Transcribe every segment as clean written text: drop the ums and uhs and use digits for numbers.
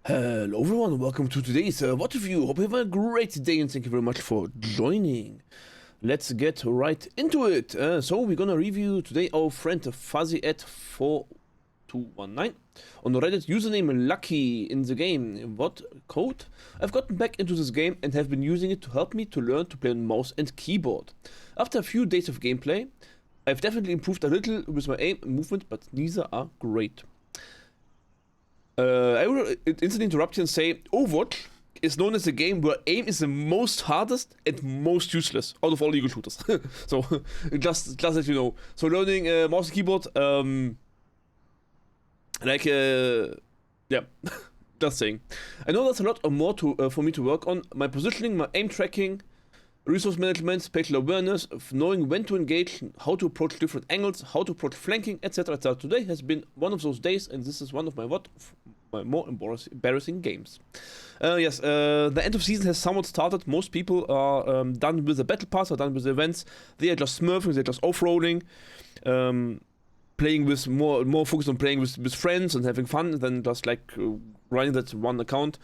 Hello everyone, welcome to today's Vodreview. Hope you have a great day and thank you very much for joining. Let's get right into it. So we're gonna review today our friend Fuzzy at 4219 on Reddit, username Lucky in the game. What code? I've gotten back into this game and have been using it to help me to learn to play on mouse and keyboard. After a few days of gameplay, I've definitely improved a little with my aim and movement, but neither are great. I will instantly interrupt you and say Overwatch is known as a game where aim is the most hardest and most useless out of all Eagle shooters. So just that you know. So learning mouse and keyboard, yeah, just saying. I know there's a lot more for me to work on. My positioning, my aim tracking, resource management, spatial awareness, of knowing when to engage, how to approach different angles, how to approach flanking, etc. etc. Today has been one of those days, and this is one of my more embarrassing games. Yes, the end of season has somewhat started. Most people are done with the battle pass, are done with the events. They are just smurfing, they're just off-rolling, playing with more focus on playing with friends and having fun than just like running that one account.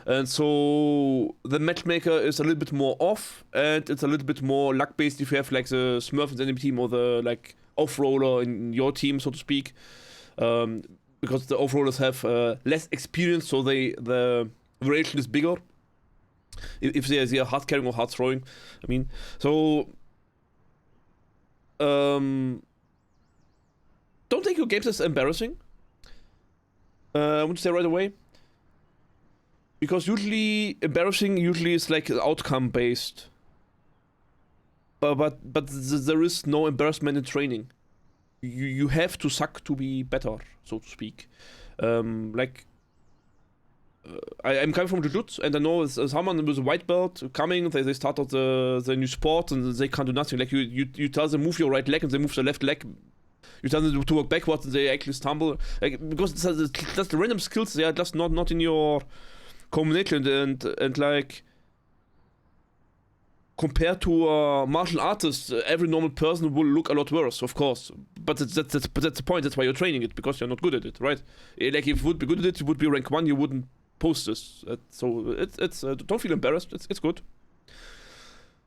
And so the matchmaker is a little bit more off, and it's a little bit more luck based if you have like the smurf in the enemy team or the like off-roller in your team, so to speak. Because the off-rollers have less experience, so the variation is bigger if they are hard carrying or hard throwing. I mean, so don't take your games as embarrassing. I want to say right away, because usually embarrassing is like outcome based. But there is no embarrassment in training. You have to suck to be better, so to speak. I'm coming from Jiu-Jitsu, and I know someone with a white belt coming, they started the new sport, and they can't do nothing. Like you tell them move your right leg, and they move the left leg. You tell them to work backwards, and they actually stumble. Like, because that's the random skills, they are just not in your combination, and like, compared to a martial artist, every normal person will look a lot worse, of course. But that's the point. That's why you're training it, because you're not good at it, right? Like, if you would be good at it, you would be rank 1. You wouldn't post this. So it's don't feel embarrassed. It's good.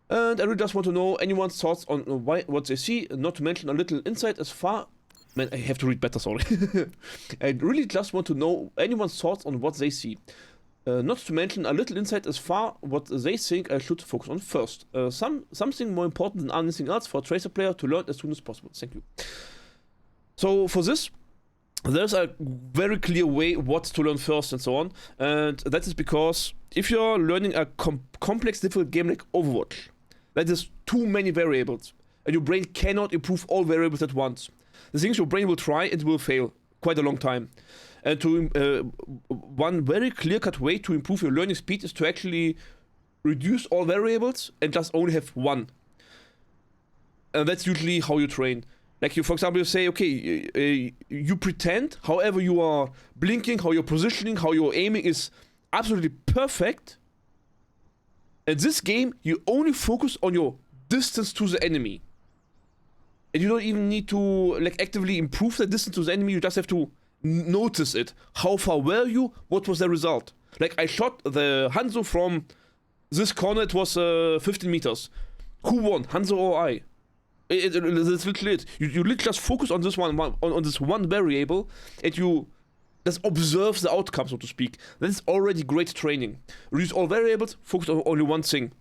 And I really just want to know anyone's thoughts on what they see. Not to mention a little insight as far. Man, I have to read better. Sorry. I really just want to know anyone's thoughts on what they see. Not to mention a little insight as far what they think I should focus on first. Something more important than anything else for a Tracer player to learn as soon as possible. Thank you. So for this, there's a very clear way what to learn first and so on. And that is because if you're learning a complex, difficult game like Overwatch, that is too many variables, and your brain cannot improve all variables at once. The things your brain will try, it will fail quite a long time. And one very clear-cut way to improve your learning speed is to actually reduce all variables and just only have one. And that's usually how you train. Like, for example, you say, okay, you pretend, however you are blinking, how you're positioning, how you're aiming is absolutely perfect. In this game, you only focus on your distance to the enemy. And you don't even need to like actively improve the distance to the enemy, you just have to notice it. How far were you? What was the result? Like, I shot the Hanzo from this corner, it was 15 meters. Who won, Hanzo or I? That's literally it. You literally just focus on this on this one variable, and you just observe the outcome, so to speak. That is already great training. Reduce all variables, focus on only one thing.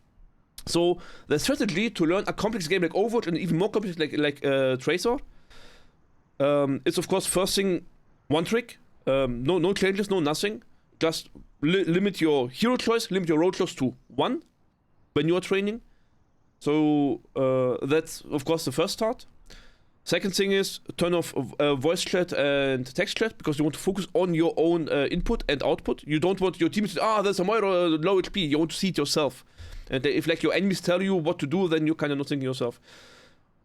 So the strategy to learn a complex game like Overwatch, and even more complex like Tracer, it's of course first thing, one trick, no changes, no nothing. Just limit your hero choice, limit your role choice to 1 when you are training. So that's of course the first start. Second thing is turn off voice chat and text chat, because you want to focus on your own input and output. You don't want your team to say, there's a Moira low HP. You want to see it yourself. And if like your enemies tell you what to do, then you're kind of not thinking yourself.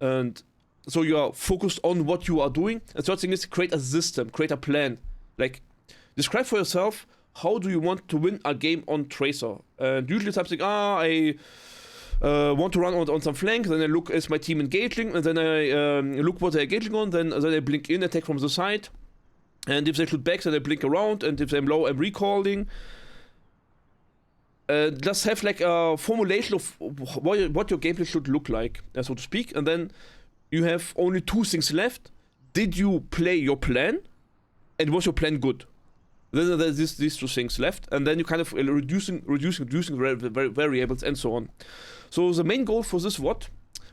And so you are focused on what you are doing. And third thing is create a system, create a plan. Like, describe for yourself, how do you want to win a game on Tracer? And usually something, I want to run on some flank, then I look, is my team engaging? And then I look what they're engaging on, then I blink in, attack from the side. And if they shoot back, then I blink around, and if I'm low, I'm recalling. Just have like a formulation of what your gameplay should look like, so to speak, and then you have only two things left. Did you play your plan, and was your plan good? Then there's these two things left, and then you kind of reducing variables and so on. So the main goal for this VOD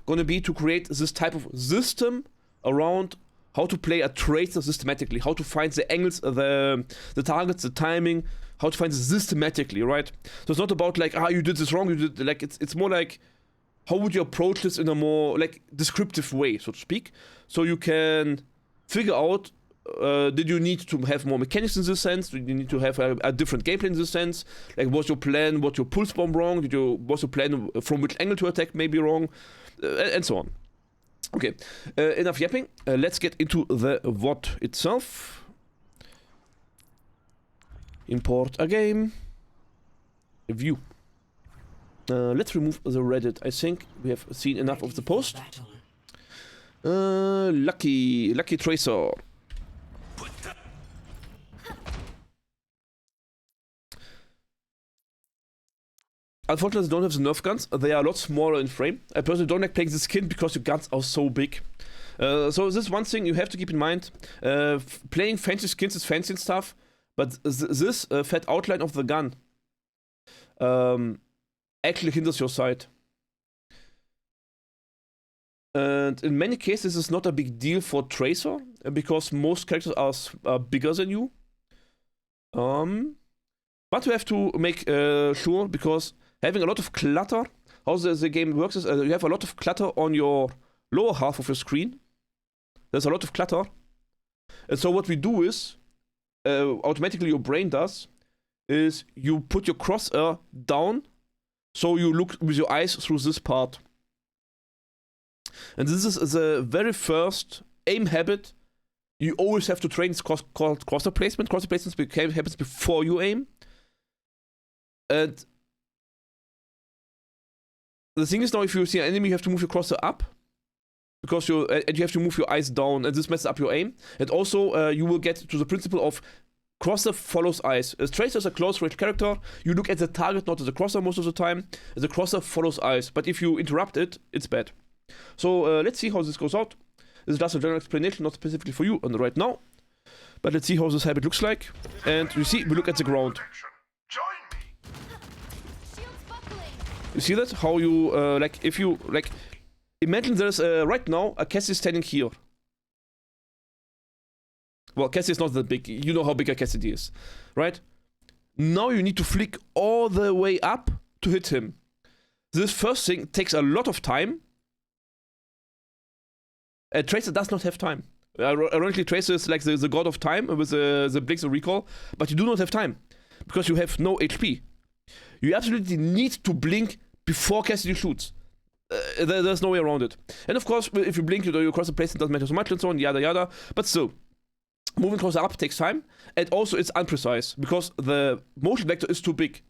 gonna be to create this type of system around how to play a tracer systematically, how to find the angles, the targets, the timing, how to find it systematically, right? So it's not about like, you did this wrong, you did, like, it's more like, how would you approach this in a more, like, descriptive way, so to speak? So you can figure out, did you need to have more mechanics in this sense? Did you need to have a different gameplay in this sense? Like, was your plan, was your pulse bomb wrong? Was your plan from which angle to attack maybe wrong? And so on. Okay, enough yapping. Let's get into the VOD itself. Import a game. View. Let's remove the Reddit. I think we have seen enough of the post. Lucky Tracer. Unfortunately, I don't have the Nerf guns. They are a lot smaller in frame. I personally don't like playing the skin because your guns are so big. So this is one thing you have to keep in mind. Playing fancy skins is fancy and stuff, but this fat outline of the gun actually hinders your sight. And in many cases, this is not a big deal for Tracer, because most characters are bigger than you. But you have to make sure, because having a lot of clutter, how the game works is you have a lot of clutter on your lower half of your screen. There's a lot of clutter. And so what we do is, automatically your brain does, is you put your crosshair down, so you look with your eyes through this part. And this is the very first aim habit you always have to train. It's called crosshair placement. Crosshair placement happens before you aim. And the thing is, now if you see an enemy, you have to move your crosshair up, because you have to move your eyes down, and this messes up your aim. And also, you will get to the principle of crosshair follows eyes. As Tracer is a close range character, you look at the target, not at the crosshair most of the time. The crosshair follows eyes, but if you interrupt it, it's bad. So let's see how this goes out. This is just a general explanation, not specifically for you right now. But let's see how this habit looks like. And you see, we look at the ground. You see that? How you, like, if you, like, imagine there's, right now, a Cassie standing here. Well, Cassie is not that big. You know how big a Cassidy is, right? Now you need to flick all the way up to hit him. This first thing takes a lot of time. Tracer does not have time. Ironically, Tracer is like the god of time with the blinks and recall, but you do not have time, because you have no HP. You absolutely need to blink before Cassidy shoots. There's no way around it. And of course, if you blink, your crosshair placement doesn't matter so much and so on, yada yada. But still, moving crosshair up takes time, and also it's imprecise, because the motion vector is too big.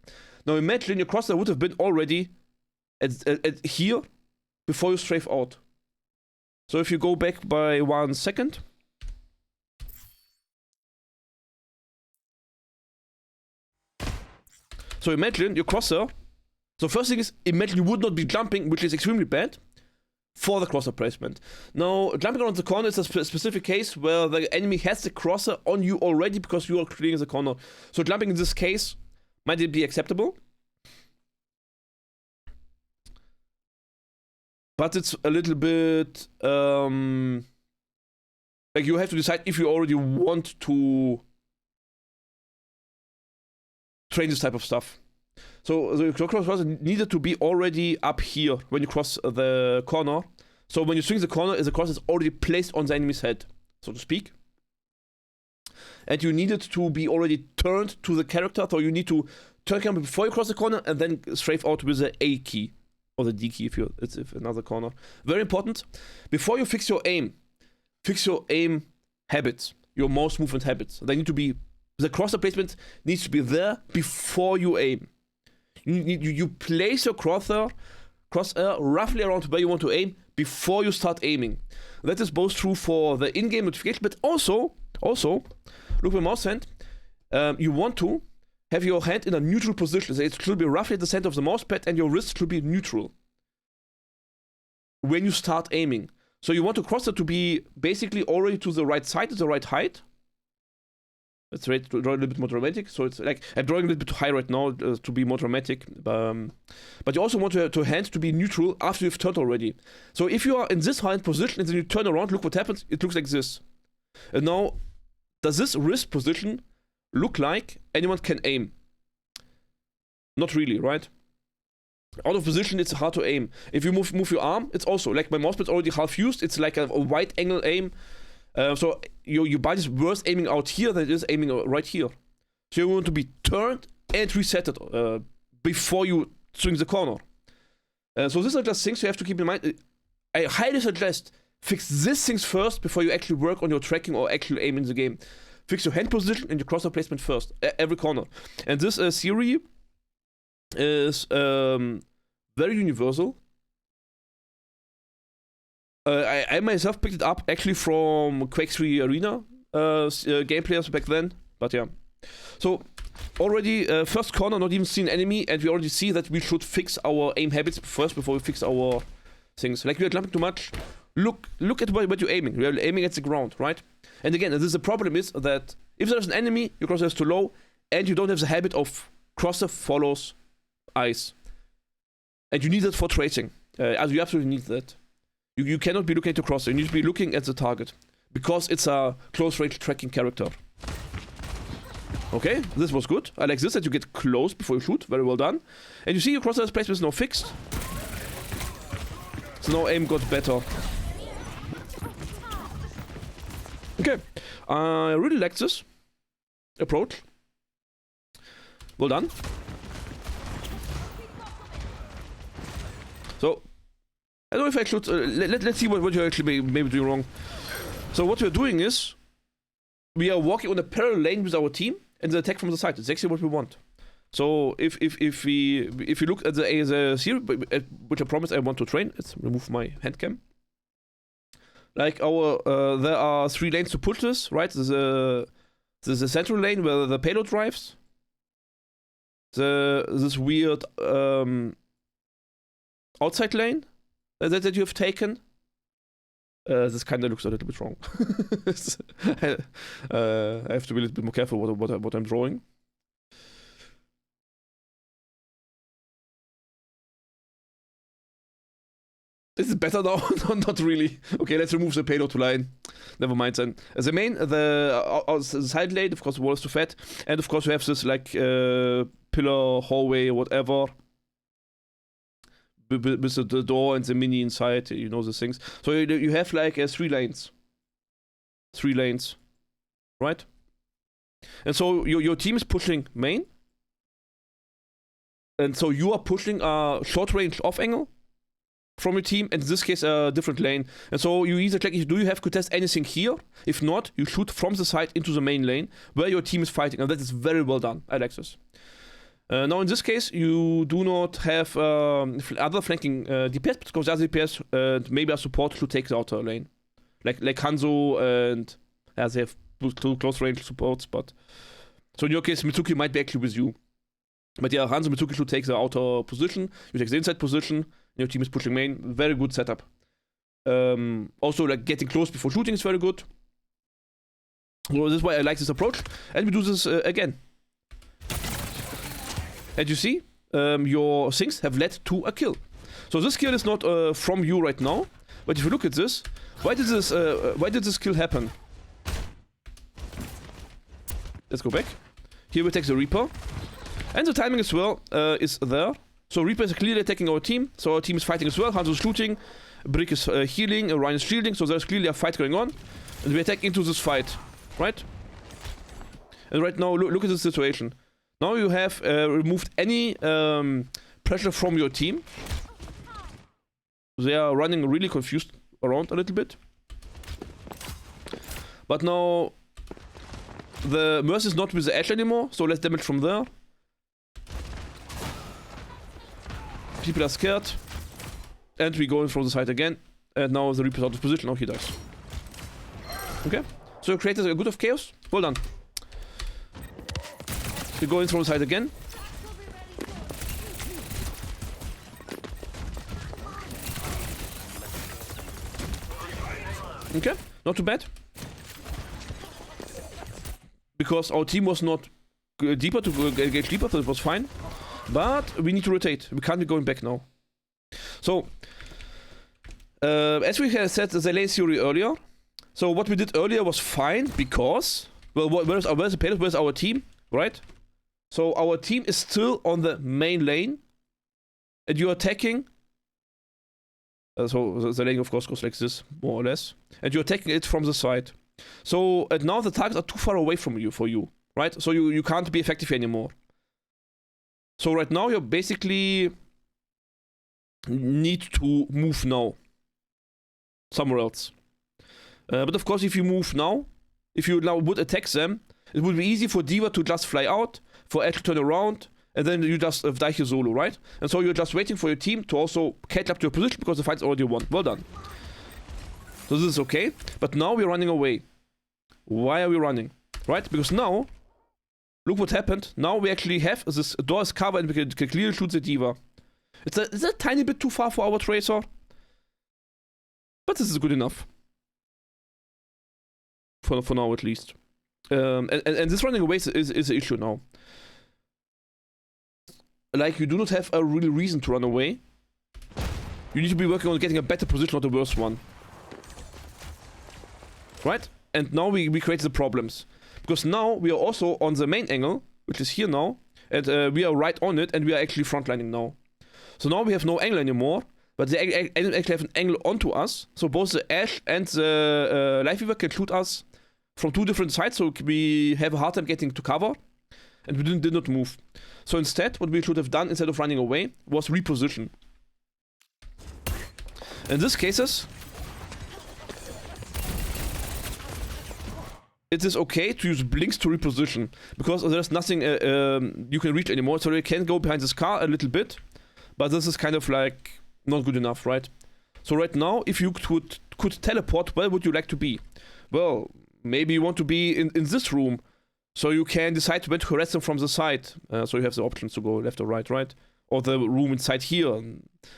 Now imagine your crosshair would have been already at here before you strafe out. So if you go back by 1 second. So imagine your crosshair. So first thing is, imagine you would not be jumping, which is extremely bad, for the crosshair placement. Now, jumping around the corner is a specific case where the enemy has the crosshair on you already because you are clearing the corner. So jumping in this case might be acceptable. But it's a little bit, like, you have to decide if you already want to train this type of stuff. So the crosshair needed to be already up here when you cross the corner. So when you swing the corner, the cross is already placed on the enemy's head, so to speak. And you need it to be already turned to the character, so you need to turn the camera before you cross the corner and then strafe out with the A key. Or the D key if it's another corner. Very important. Before you fix your aim habits, your mouse movement habits. They need to be, the crosshair placement needs to be there before you aim. You place your crosshair roughly around where you want to aim before you start aiming. That is both true for the in-game notification, but also look at my mouse hand. You want to have your hand in a neutral position. So it should be roughly at the center of the mouse pad, and your wrist should be neutral when you start aiming. So you want the crosshair to be basically already to the right side, at the right height. Let's draw a little bit more dramatic. So it's like, I'm drawing a little bit too high right now to be more dramatic. But you also want your hand to be neutral after you've turned already. So if you are in this hand position and then you turn around, look what happens. It looks like this. And now, does this wrist position look like anyone can aim? Not really, right? Out of position, it's hard to aim. If you move your arm, it's also like my mousepad's already half used. It's like a wide angle aim. So your body's worse aiming out here than it is aiming right here. So you want to be turned and resetted before you swing the corner. So these are just things you have to keep in mind. I highly suggest fix these things first before you actually work on your tracking or actually aim in the game. Fix your hand position and your crosshair placement first, every corner. And this theory is very universal. I myself picked it up actually from Quake 3 Arena game players back then, but yeah. So already first corner, not even seen enemy, and we already see that we should fix our aim habits first before we fix our things. Like we are jumping too much. Look at what you're aiming. We are aiming at the ground, right? And again, the problem is that if there's an enemy, your crosshair is too low, and you don't have the habit of crosshair follows eyes, and you need that for tracing. As you absolutely need that. You cannot be looking at your crosshair. You need to be looking at the target because it's a close range tracking character. Okay, this was good. I like this that you get close before you shoot. Very well done. And you see your crosshair's placement is now fixed. So now aim got better. Okay, I really like this approach. Well done. So, I don't know if I should, let's see what you're actually maybe doing wrong. So what we're doing is, we are walking on a parallel lane with our team, and the attack from the side. It's actually what we want. So if we look at the series, which I promise I want to train, let's remove my hand cam. Like there are 3 lanes to push this, right? There's a central lane where the payload drives. This weird outside lane that you have taken. This kind of looks a little bit wrong. I have to be a little bit more careful what I'm drawing. Is it better now? Not really. Okay, let's remove the payload line. Never mind then. The main, the side lane, of course, the wall is too fat. And of course, we have this like pillar, hallway, whatever. With the door and the mini inside, you know, these things. So you have like 3 lanes. 3 lanes. Right? And so your team is pushing main. And so you are pushing a short range off angle from your team, and in this case a different lane. And so you either check, do you have to test anything here? If not, you shoot from the side into the main lane where your team is fighting, and that is very well done. I like this. Now in this case, you do not have other flanking DPS, because the other DPS and maybe a support should take the outer lane. Like Hanzo and they have 2 close range supports, but so in your case Mitsuki might be actually with you. But yeah, Hanzo and Mitsuki should take the outer position, you take the inside position, your team is pushing main. Very good setup. Also, like getting close before shooting is very good. So this is why I like this approach. And we do this again. And you see, your things have led to a kill. So this kill is not from you right now. But if you look at this, why did this kill happen? Let's go back. Here we take the Reaper. And the timing as well is there. So Reaper is clearly attacking our team, so our team is fighting as well. Hanzo is shooting, Brick is healing, Ryan is shielding, so there's clearly a fight going on. And we attack into this fight, right? And right now, look at the situation. Now you have removed any pressure from your team. They are running really confused around a little bit. But now, the Mercy is not with the edge anymore, so less damage from there. People are scared, and we go in from the side again, and now the Reaper's out of position, now he dies. Okay, so you created a good of chaos, well done. We go in from the side again. Okay, not too bad. Because our team was not deeper to engage deeper, so it was fine. But we need to rotate. We can't be going back now. So, as we had said the lane theory earlier, so what we did earlier was fine because, well, where's the payload? Where's our team, right? So our team is still on the main lane, and you're attacking. So the lane, of course, goes like this, more or less, and you're attacking it from the side. So and now the targets are too far away from you for you, right? So you can't be effective anymore. So right now you're basically need to move now somewhere else. But of course, if you move now, if you now would attack them, it would be easy for D.Va to just fly out, for Ash to turn around, and then you just die here solo, right? And so you're just waiting for your team to also catch up to your position because the fight's already won. Well done. So this is okay, but now we're running away. Why are we running? Right? Because now, look what happened. Now we actually have this door is covered and we can clearly shoot the D.Va. It's a tiny bit too far for our Tracer. But this is good enough. For now at least. And this running away is the issue now. Like, you do not have a real reason to run away. You need to be working on getting a better position, not a worse one. Right? And now we create the problems. Because now we are also on the main angle, which is here now, and we are right on it, and we are actually frontlining now. So now we have no angle anymore, but they actually have an angle onto us. So both the Ash and the Lifeweaver can shoot us from two different sides, so we have a hard time getting to cover, and we did not move. So instead, what we should have done, instead of running away, was reposition. In these cases, it is okay to use blinks to reposition, because there's nothing you can reach anymore, so you can go behind this car a little bit, but this is kind of like not good enough, right? So right now, if you could teleport, where would you like to be? Well, maybe you want to be in this room, so you can decide when to harass them from the side. So you have the options to go left or right, right? Or the room inside here.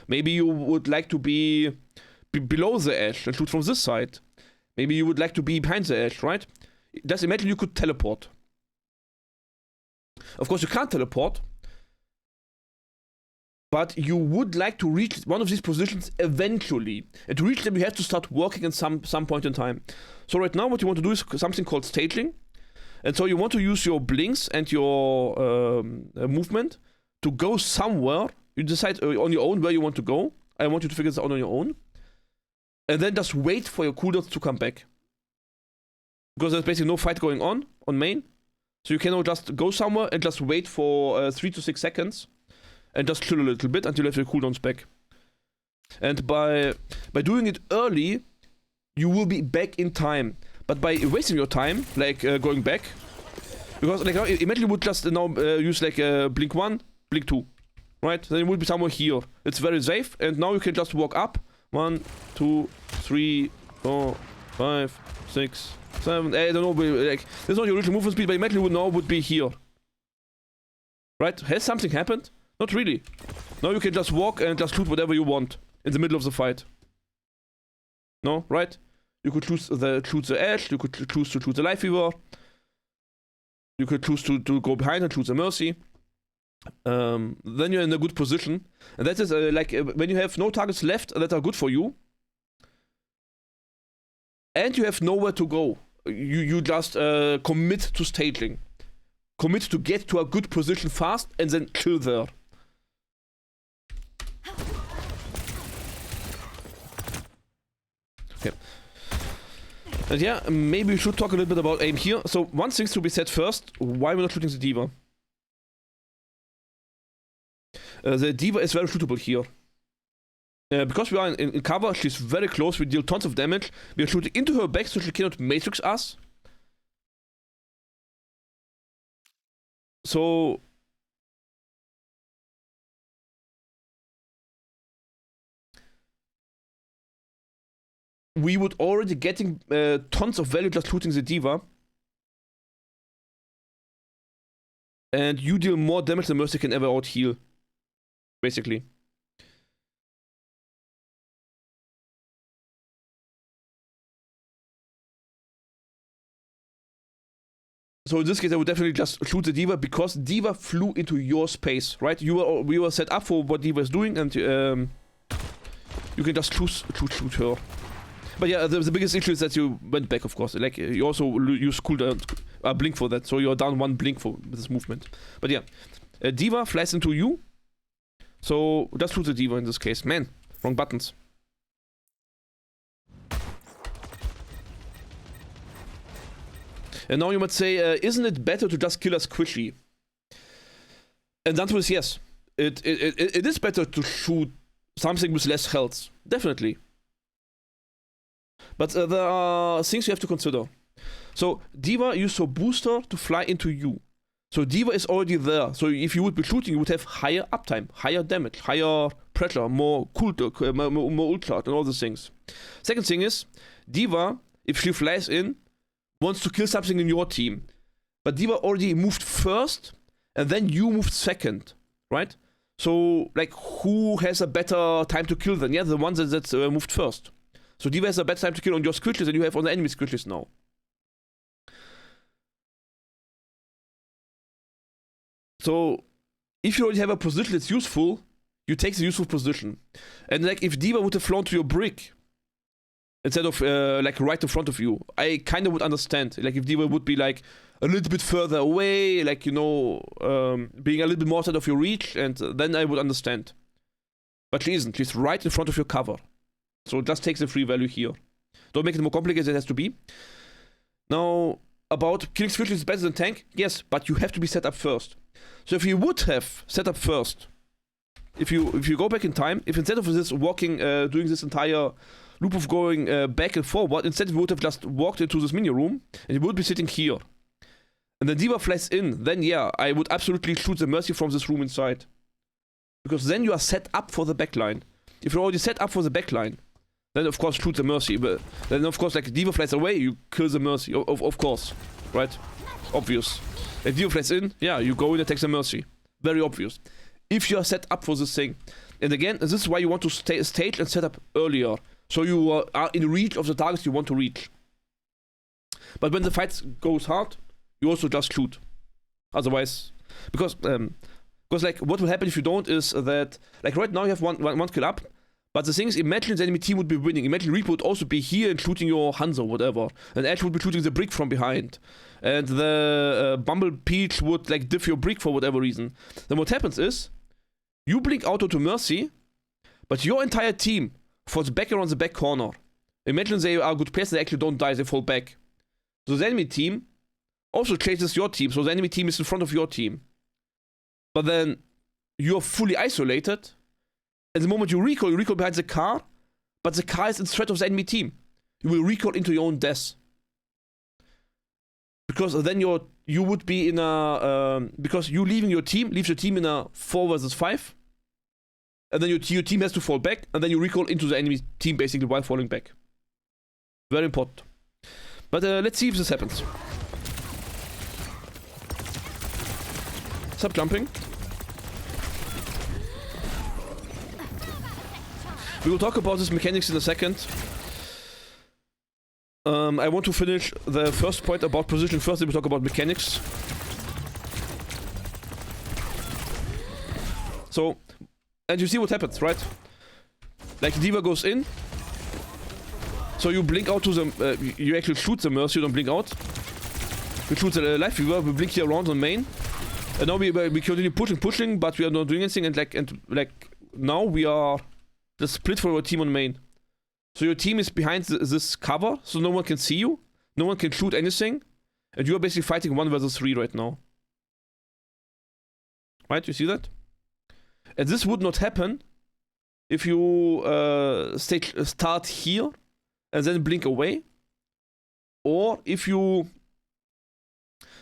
Maybe you would like to be below the Ash and shoot from this side. Maybe you would like to be behind the Ash, right? Just imagine you could teleport. Of course, you can't teleport, but you would like to reach one of these positions eventually. And to reach them, you have to start working at some point in time. So right now, what you want to do is something called staging. And so you want to use your blinks and your movement to go somewhere. You decide on your own where you want to go. I want you to figure this out on your own. And then just wait for your cooldowns to come back. Because there's basically no fight going on main. So you can just go somewhere and just wait for 3 to 6 seconds. And just chill a little bit until you have your cooldowns back. And by doing it early, you will be back in time. But by wasting your time, like going back, because like imagine you would just now use like blink 1, blink 2, right? Then it would be somewhere here. It's very safe, and now you can just walk up. 1, 2, 3, 4, 5, 6, 7. I don't know. Like this is not your original movement speed, but imagine you now would be here, right? Has something happened? Not really. Now you can just walk and just shoot whatever you want in the middle of the fight. No, right? You could choose the Ash, you could choose to choose the Lifeweaver. You could choose to go behind and choose the Mercy. Then you're in a good position. And that is like when you have no targets left that are good for you. And you have nowhere to go. You just commit to staging. Commit to get to a good position fast and then chill there. Okay. And yeah, maybe we should talk a little bit about aim here. So one thing to be said first, why we're not shooting the D.Va. The D.Va is very shootable here. Because we are in cover, she's very close, we deal tons of damage. We are shooting into her back so she cannot matrix us. So we would already getting tons of value just shooting the D.Va. and you deal more damage than Mercy can ever out heal. Basically. So in this case, I would definitely just shoot the D.Va because D.Va flew into your space, right? We were set up for what D.Va is doing, and you can just shoot her. But yeah, the biggest issue is that you went back, of course. Like you also use cooldown blink for that, so you're down 1 blink for this movement. But yeah, D.Va flies into you, so just shoot the D.Va in this case. Man, wrong buttons. And now you might say, isn't it better to just kill us quickly? And the answer is yes. It is better to shoot something with less health. Definitely. But there are things you have to consider. So D.Va used her booster to fly into you. So D.Va is already there. So if you would be shooting, you would have higher uptime, higher damage, higher pressure, more cooldown, more ult charge, and all these things. Second thing is, D.Va, if she flies in, wants to kill something in your team. But D.Va already moved first, and then you moved second, right? So, like, who has a better time to kill then? Yeah, the one that moved first. So D.Va has a better time to kill on your squish list than you have on the enemy squish list now. So, if you already have a position that's useful, you take the useful position. And like, if D.Va would have flown to your brick, instead of like right in front of you, I kind of would understand. Like if D.Va would be like a little bit further away, like, you know, being a little bit more outside of your reach, and then I would understand. But she isn't. She's right in front of your cover. So just take the free value here. Don't make it more complicated than it has to be. Now, about killing switches is better than tank. Yes, but you have to be set up first. So if you would have set up first, if you go back in time, if instead of this walking, doing this entire loop of going back and forward, instead we would have just walked into this mini room and you would be sitting here. And then D.Va flies in, then yeah, I would absolutely shoot the Mercy from this room inside. Because then you are set up for the backline. If you're already set up for the backline, then of course shoot the Mercy. But then of course, like D.Va flies away, you kill the Mercy, of course, right? Obvious. If D.Va flies in, yeah, you go in and take the Mercy. Very obvious. If you are set up for this thing. And again, this is why you want to stage and set up earlier. So you are in reach of the targets you want to reach. But when the fight goes hard, you also just shoot. Otherwise, because like what will happen if you don't is that, like right now you have one kill up, but the thing is, imagine the enemy team would be winning. Imagine Reaper would also be here and shooting your Hanzo or whatever, and Edge would be shooting the brick from behind, and the Bumble Peach would like diff your brick for whatever reason. Then what happens is, you blink auto to Mercy, but your entire team falls back around the back corner. Imagine they are good players, they actually don't die, they fall back. So the enemy team also chases your team, so the enemy team is in front of your team. But then you're fully isolated. At the moment you recoil behind the car, but the car is in threat of the enemy team. You will recoil into your own death. Because then you would be in a... because you leaving your team, leaves your team in a 4 versus 5. And then your team has to fall back, and then you recoil into the enemy team basically while falling back. Very important. But let's see if this happens. Stop jumping. We will talk about this mechanics in a second. I want to finish the first point about positioning first, then we'll talk about mechanics. So, and you see what happens, right? Like D.Va goes in. So you blink out to the... you actually shoot the Mercy, you don't blink out. We shoot the Life Weaver, we blink here around on main. And now we continue pushing, but we are not doing anything, and like now we are just split for our team on main. So your team is behind this cover, so no one can see you, no one can shoot anything, and you are basically fighting 1 versus 3 right now. Right, you see that? And this would not happen if you start here and then blink away, or if you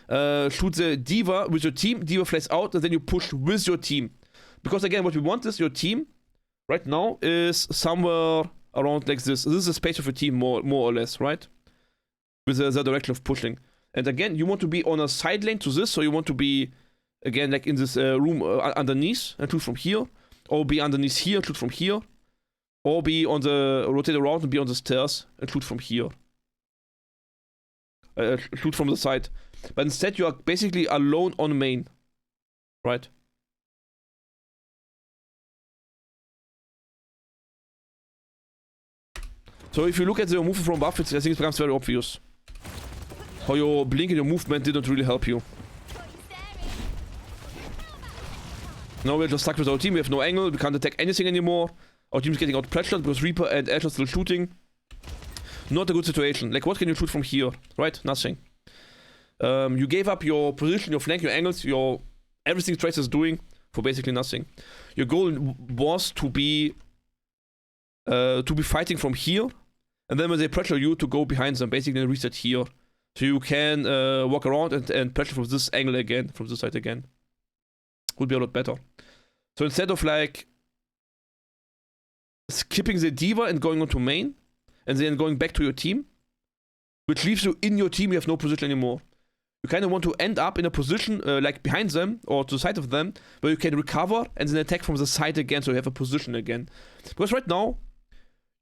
shoot the D.Va with your team, D.Va flies out, and then you push with your team. Because again, what we want is your team right now is somewhere around like this. This is the space of your team, more or less, right? With the direction of pushing. And again, you want to be on a side lane to this, so you want to be again, like in this room underneath, and shoot from here, or be underneath here, shoot from here, or be on the rotate around and be on the stairs and shoot from here. Shoot from the side. But instead, you are basically alone on main, right? So if you look at the movement from above, I think it becomes very obvious how your blink and your movement didn't really help you. Now we're just stuck with our team. We have no angle. We can't attack anything anymore. Our team is getting out pressured because Reaper and Ash are still shooting. Not a good situation. Like, what can you shoot from here? Right? Nothing. You gave up your position, your flank, your angles, your everything Tracer is doing for basically nothing. Your goal was to be fighting from here, and then when they pressure you, to go behind them, basically reset here, so you can walk around and pressure from this angle again, from this side again. Would be a lot better. So instead of like skipping the D.Va and going on to main, and then going back to your team, which leaves you in your team, you have no position anymore. You kind of want to end up in a position like behind them or to the side of them, where you can recover and then attack from the side again, so you have a position again. Because right now,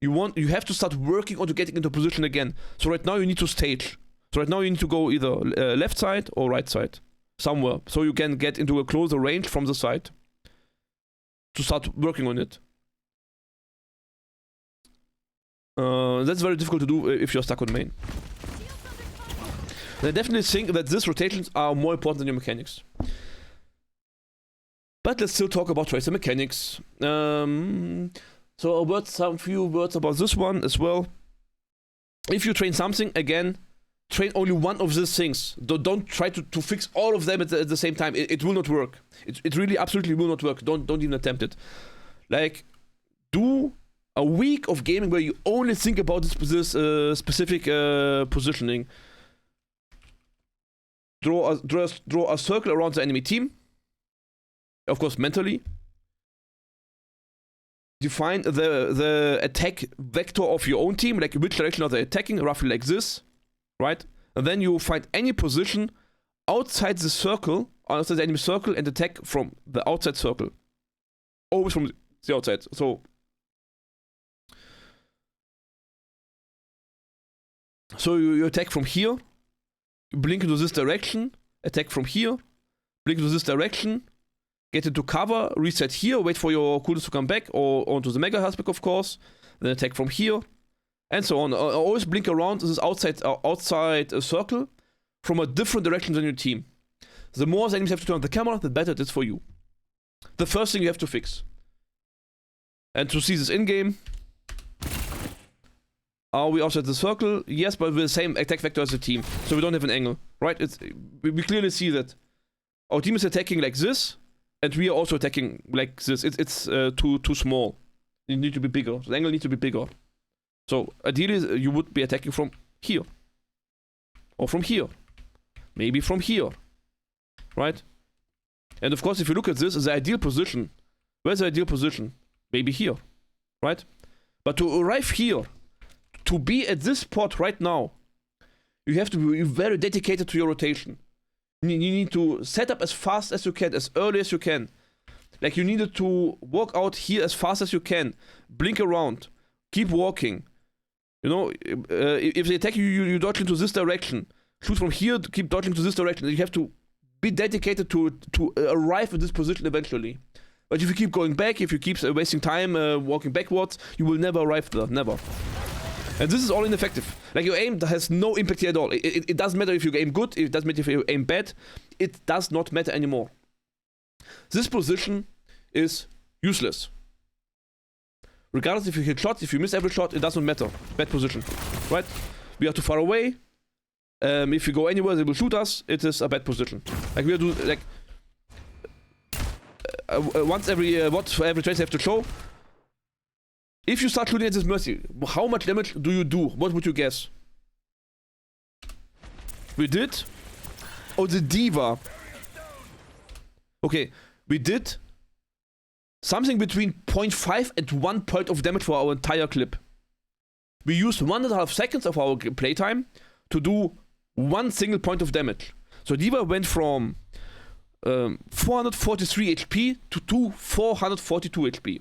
you have to start working on to getting into position again. So right now you need to stage. So right now you need to go either left side or right side, somewhere, so you can get into a closer range from the side to start working on it. That's very difficult to do if you're stuck on main. And I definitely think that these rotations are more important than your mechanics. But let's still talk about Tracer mechanics. So a few words about this one as well. If you train something, again, train only one of these things. Don't try to fix all of them at the same time. It will not work. It really absolutely will not work. Don't even attempt it. Like, do a week of gaming where you only think about this specific positioning. Draw a circle around the enemy team. Of course, mentally. Define the attack vector of your own team, like which direction are they attacking, roughly like this, right? And then you find any position outside the circle, outside the enemy circle, and attack from the outside circle. Always from the outside. So you attack from here, you blink into this direction, attack from here, blink into this direction, get into cover, reset here, wait for your coolers to come back, or onto the mega aspect, of course, then attack from here, and so on. Always blink around this outside circle from a different direction than your team. The more the enemies have to turn on the camera, the better it is for you. The first thing you have to fix. And to see this in-game, are we outside the circle? Yes, but with the same attack vector as the team, so we don't have an angle, right? We clearly see that our team is attacking like this, and we are also attacking like this. It's too small. You need to be bigger. The angle needs to be bigger. So ideally, you would be attacking from here, or from here, maybe from here, right? And of course, if you look at this, the ideal position. Where's the ideal position? Maybe here, right? But to arrive here, to be at this spot right now, you have to be very dedicated to your rotation. You need to set up as fast as you can, as early as you can. Like, you needed to walk out here as fast as you can. Blink around. Keep walking. You know, if they attack you, you dodge into this direction. Shoot from here, keep dodging to this direction. You have to be dedicated to arrive at this position eventually. But if you keep going back, if you keep wasting time walking backwards, you will never arrive there. Never. And this is all ineffective. Like, your aim has no impact here at all. It doesn't matter if you aim good, it doesn't matter if you aim bad. It does not matter anymore. This position is useless. Regardless if you hit shots, if you miss every shot, it doesn't matter. Bad position, right? We are too far away. If we go anywhere, they will shoot us. It is a bad position. Like, we are doing, like, once every for every trace you have to show. If you start shooting at this Mercy, how much damage do you do? What would you guess? We did? Oh, the D.Va. Okay, we did something between 0.5 and 1 point of damage for our entire clip. We used 1.5 seconds of our playtime to do 1 single point of damage. So D.Va went from 443 HP to 442 HP.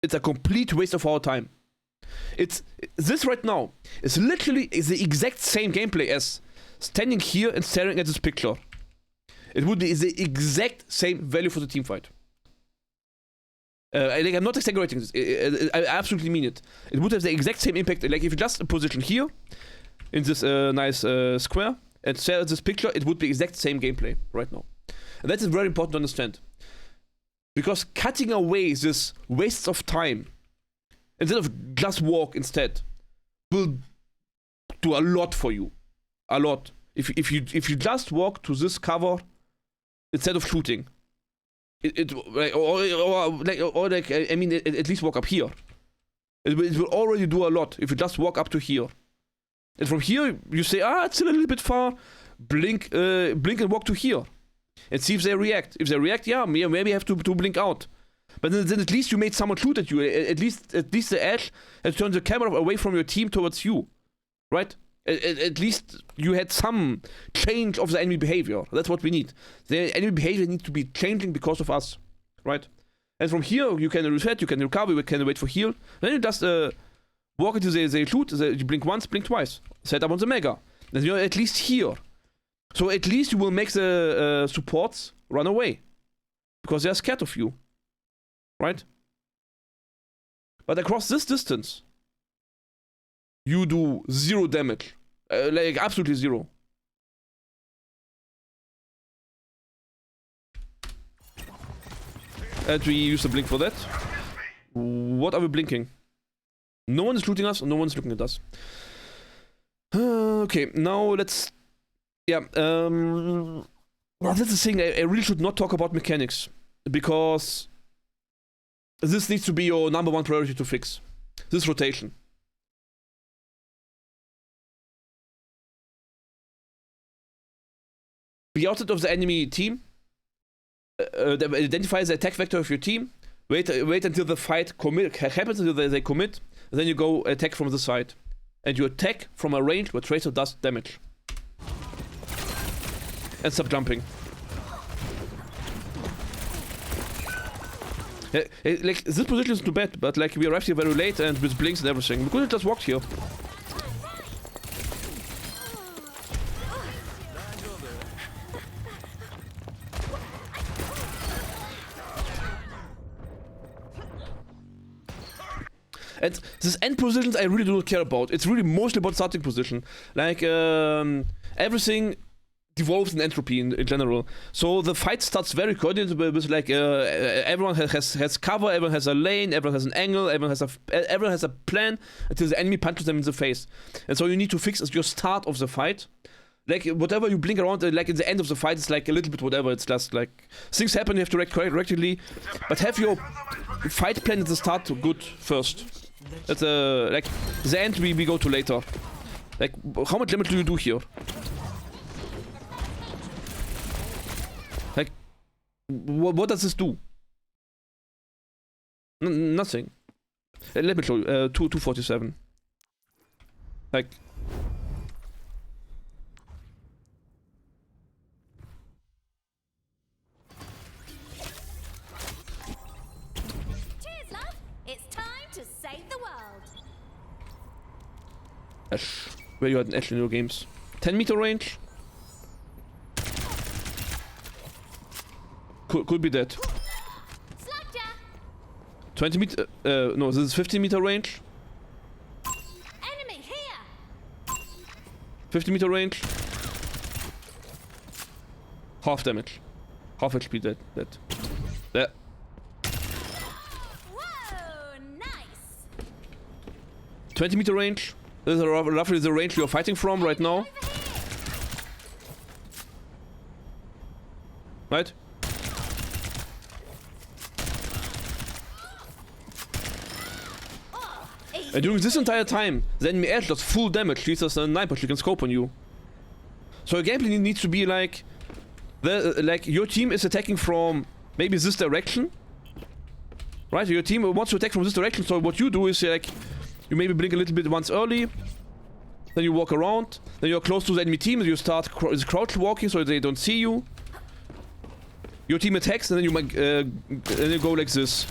It's a complete waste of our time. This right now is literally the exact same gameplay as standing here and staring at this picture. It would be the exact same value for the team fight. I'm not exaggerating this. I absolutely mean it. It would have the exact same impact. Like if you just position here in this nice square and stare at this picture, it would be exact same gameplay right now. And that is very important to understand. Because cutting away this wastes of time instead of just walk instead will do a lot for you. A lot. If you just walk to this cover instead of shooting. I mean, at least walk up here. It will already do a lot if you just walk up to here. And from here, you say, it's a little bit far. Blink and walk to here. And see if they react. If they react, yeah, maybe you have to blink out. But then at least you made someone shoot at you. At least the edge has turned the camera away from your team towards you. Right? At least you had some change of the enemy behavior. That's what we need. The enemy behavior needs to be changing because of us, right? And from here, you can reset, you can recover, you can wait for heal. Then you just walk into the shoot, you blink once, blink twice. Set up on the mega. Then you're at least here. So at least you will make the supports run away. Because they're scared of you. Right? But across this distance, you do 0 damage. Like, absolutely 0. And we use the blink for that. What are we blinking? No one is looting us, no one is looking at us. Okay, now let's... Yeah, well, that's the thing, I really should not talk about mechanics. Because... this needs to be your #1 priority to fix. This rotation. Be outside of the enemy team. Identify the attack vector of your team. Wait until the fight happens, until they commit. And then you go attack from the side. And you attack from a range where Tracer does damage. And stop jumping. Like, this position is too bad, but like we arrived here very late and with blinks and everything. We could have just walked here. And these end positions I really do not care about. It's really mostly about starting position. Like, everything devolves in entropy in general. So the fight starts very coordinated with like, everyone has cover, everyone has a lane, everyone has an angle, everyone has a plan until the enemy punches them in the face. And so you need to fix your start of the fight. Like, whatever you blink around, like in the end of the fight, it's like a little bit whatever. It's just like, things happen, you have to react correctly. But have your fight plan at the start good first. That's like, the end we go to later. Like, how much damage do you do here? Like, what does this do? Nothing. Let me show you. 247. Like... Cheers, love! It's time to save the world. Ash. Where you had an Ash in your games? 10-meter range? Could be that. 20 meter... no, this is 15-meter range. Enemy here. 50-meter range. Half damage. Half HP dead. There. Whoa, nice. 20-meter range. This is roughly the range you're fighting from right now. Right? And during this entire time, the enemy edge does full damage. He does a sniper, she can scope on you. So your gameplay needs to be like, like your team is attacking from maybe this direction, right? Your team wants to attack from this direction. So what you do is like, you maybe blink a little bit once early, then you walk around, then you're close to the enemy team, and you start crouch walking so they don't see you. Your team attacks, and then you go like this.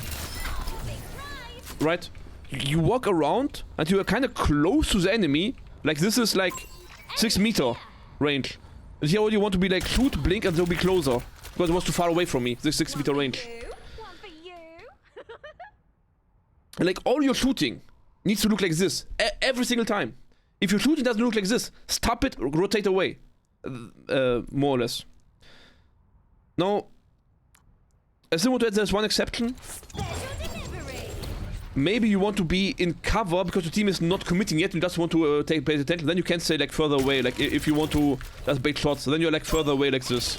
Right? You walk around until you're kind of close to the enemy. Like this is like 6 meter range. And here you want to be like shoot, blink, and they'll be closer. Because it was too far away from me, this 6 meter range. One for you. And like all your shooting needs to look like this. Every single time. If your shooting doesn't look like this, stop it, rotate away. More or less. Now, assume that there's one exception. Maybe you want to be in cover because the team is not committing yet, you just want to pay attention. Then you can stay like further away, like if you want to just bait shots, then you're like further away like this.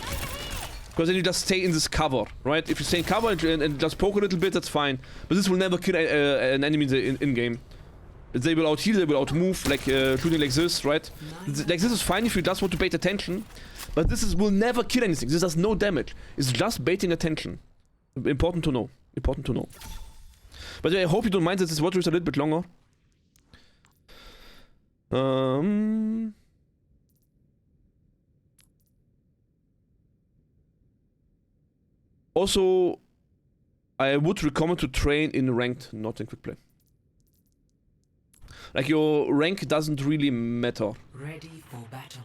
Because then you just stay in this cover, right? If you stay in cover and just poke a little bit, that's fine. But this will never kill an enemy in game. They will out-heal, they will out-move, like shooting like this, right? Like this is fine if you just want to bait attention. But will never kill anything. This does no damage. It's just baiting attention. Important to know. Important to know. But I hope you don't mind that this watch is a little bit longer. Also, I would recommend to train in ranked, not in quick play. Like your rank doesn't really matter. Ready for battle.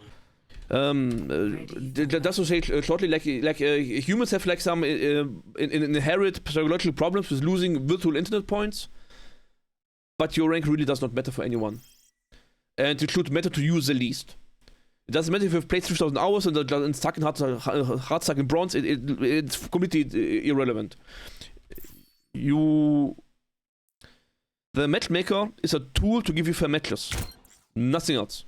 Just to say shortly, like humans have like some inherent psychological problems with losing virtual internet points, but your rank really does not matter for anyone, and it should matter to you the least. It doesn't matter if you've played 3,000 hours and stuck in hard stuck in bronze. It's completely irrelevant. The matchmaker is a tool to give you fair matches, nothing else.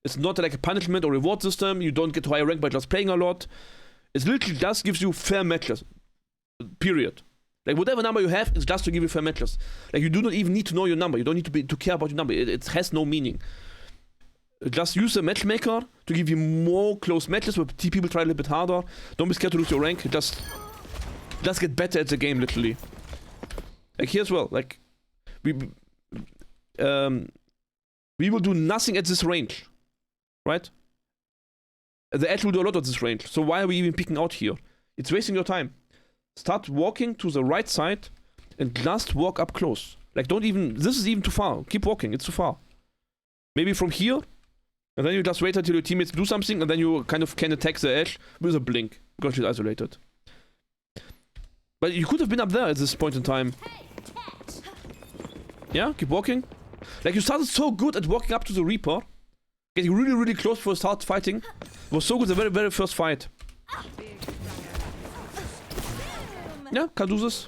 It's not like a punishment or reward system. You don't get higher rank by just playing a lot. It literally just gives you fair matches. Period. Like whatever number you have, it's just to give you fair matches. Like you do not even need to know your number. You don't need to care about your number. It has no meaning. Just use the matchmaker to give you more close matches where people try a little bit harder. Don't be scared to lose your rank. Just get better at the game, literally. Like here as well. Like we will do nothing at this range. Right? The edge will do a lot of this range. So why are we even picking out here? It's wasting your time. Start walking to the right side and just walk up close. Like this is even too far. Keep walking, it's too far. Maybe from here, and then you just wait until your teammates do something, and then you kind of can attack the edge with a blink, because she's isolated. But you could have been up there at this point in time. Yeah, keep walking. Like you started so good at walking up to the Reaper. Getting really, really close before start fighting. It was so good the very, very first fight. Yeah, can do this.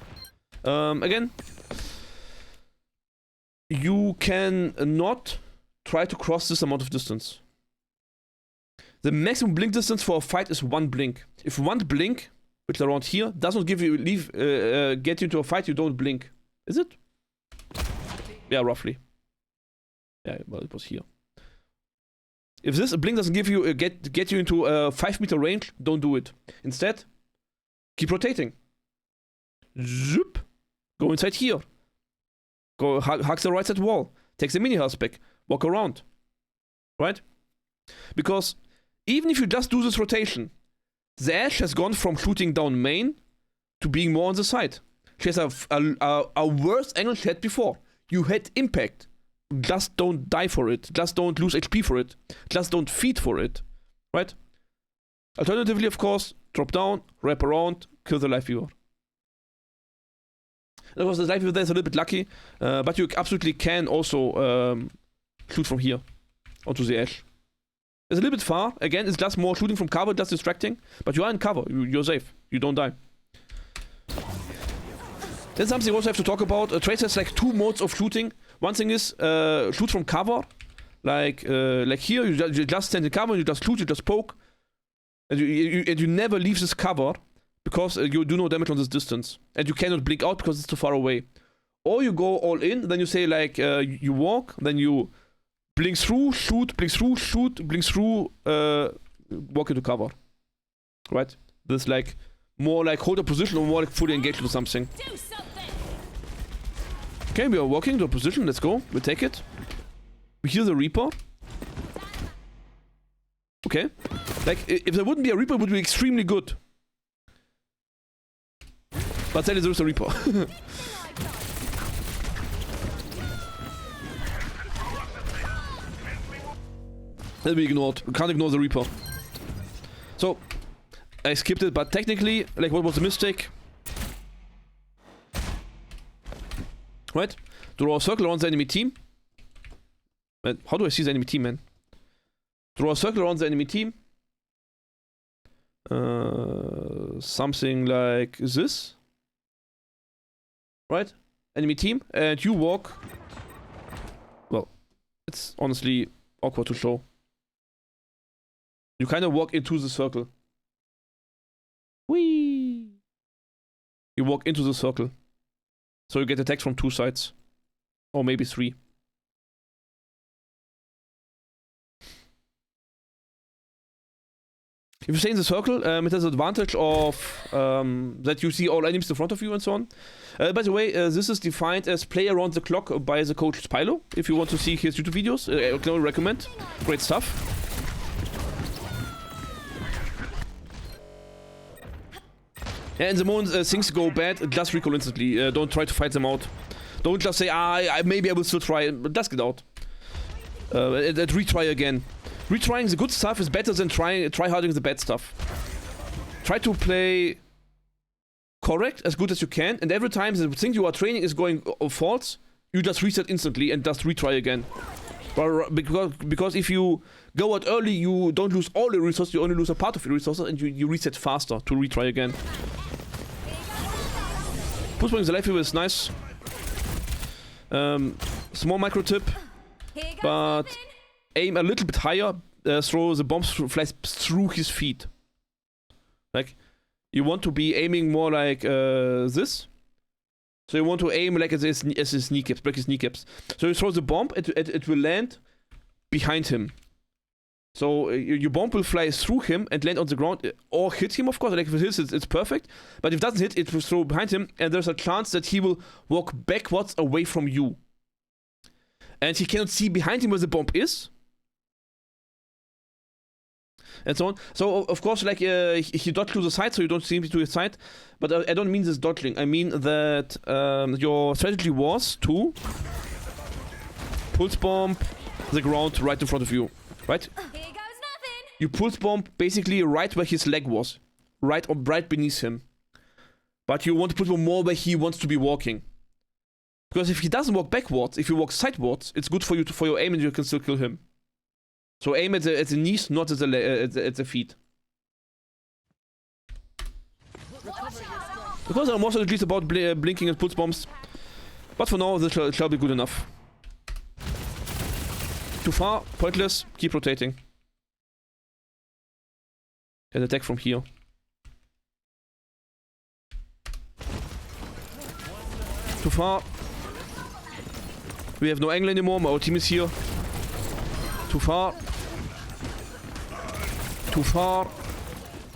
Again, you can not try to cross this amount of distance. The maximum blink distance for a fight is 1 blink. If 1 blink, which is around here, does not get you into a fight, you don't blink. Is it? Yeah, roughly. Yeah, well, it was here. If this blink doesn't give you get you into a 5 meter range, don't do it. Instead, keep rotating. Zoop. Go inside here. Go hug the right side wall. Take the mini health back. Walk around. Right? Because even if you just do this rotation, the Ashe has gone from shooting down main to being more on the side. She has a worse angle she had before. You had impact. Just don't die for it. Just don't lose HP for it. Just don't feed for it. Right? Alternatively, of course, drop down, wrap around, kill the live viewer. And of course, the live viewer there is a little bit lucky, but you absolutely can also shoot from here onto the edge. It's a little bit far. Again, it's just more shooting from cover, just distracting. But you are in cover. You're safe. You don't die. Then something you also have to talk about. Tracer has like 2 modes of shooting. One thing is shoot from cover. Like here, you just stand in cover, you just shoot, you just poke. And you never leave this cover because you do no damage on this distance. And you cannot blink out because it's too far away. Or you go all in, then you say like, you walk, then you blink through, shoot, blink through, shoot, blink through, walk into cover. Right? This like, more like hold a position or more like fully engaged into something. Okay, we are walking to a position, let's go. We take it. We hear the Reaper. Okay? Like, if there wouldn't be a Reaper, it would be extremely good. But sadly, there is a Reaper. That'll be ignored. We can't ignore the Reaper. So, I skipped it, but technically, like, what was the mistake? Right? Draw a circle around the enemy team. Man, how do I see the enemy team, man? Draw a circle around the enemy team. Something like this. Right? Enemy team. And you walk. Well, it's honestly awkward to show. You kind of walk into the circle. Whee! You walk into the circle. So you get attacked from 2 sides. Or maybe 3. If you stay in the circle, it has the advantage of that you see all enemies in front of you and so on. By the way, this is defined as play around the clock by the coach Spylo. If you want to see his YouTube videos, I can only recommend. Great stuff. Yeah, in the moment things go bad, just recall instantly. Don't try to fight them out. Don't just say, maybe I will still try. Just get out. And retry again. Retrying the good stuff is better than tryharding the bad stuff. Try to play correct, as good as you can, and every time the thing you are training is going false, you just reset instantly and just retry again. Because if you go out early, you don't lose all your resources, you only lose a part of your resources, and you reset faster to retry again. Pushing the life here is nice. Small micro tip, but aim a little bit higher, throw the bombs flies through his feet. Like, you want to be aiming more like this. So you want to aim like as his kneecaps, break his kneecaps. So you throw the bomb, it will land behind him. So your bomb will fly through him and land on the ground, or hit him, of course. Like if it hits, it's perfect. But if it doesn't hit, it will throw behind him, and there's a chance that he will walk backwards away from you. And he cannot see behind him where the bomb is. And so on. So, of course, like, he dodged to the side, so you don't see him to his side. But I don't mean this dodging. I mean that your strategy was to pulse bomb the ground right in front of you. Right? Here goes nothing. You pulse bomb basically right where his leg was. Right beneath him. But you want to pulse bomb more where he wants to be walking. Because if he doesn't walk backwards, if you walk sidewards, it's good for you for your aim and you can still kill him. So aim at the knees, not at the feet. Because I'm also at least about blinking and pulse bombs. But for now, this shall be good enough. Too far, pointless, keep rotating. And attack from here. Too far. We have no angle anymore, our team is here. Too far. Too far.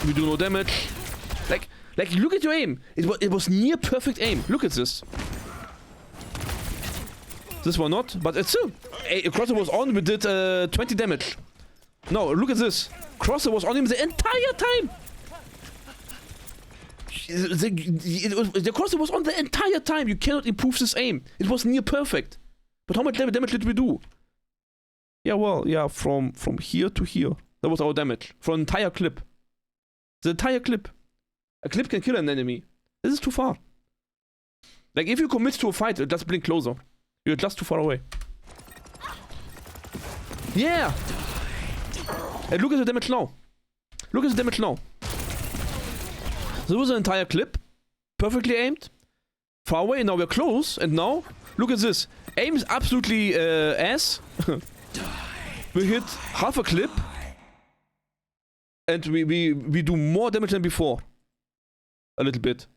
We do no damage. Like, look at your aim. It was near perfect aim. Look at this. This one not, but it's still. Crosser was on, we did 20 damage. No, look at this. Crosser was on him the entire time. The crosser was on the entire time. You cannot improve this aim. It was near perfect. But how much damage did we do? Yeah, well, yeah, from here to here. That was our damage. For an entire clip. The entire clip. A clip can kill an enemy. This is too far. Like, if you commit to a fight, just blink closer. You're just too far away. Yeah! And look at the damage now. Look at the damage now. This was an entire clip. Perfectly aimed. Far away, now we're close. And now, look at this. Aim is absolutely ass. We hit half a clip. And we do more damage than before. A little bit.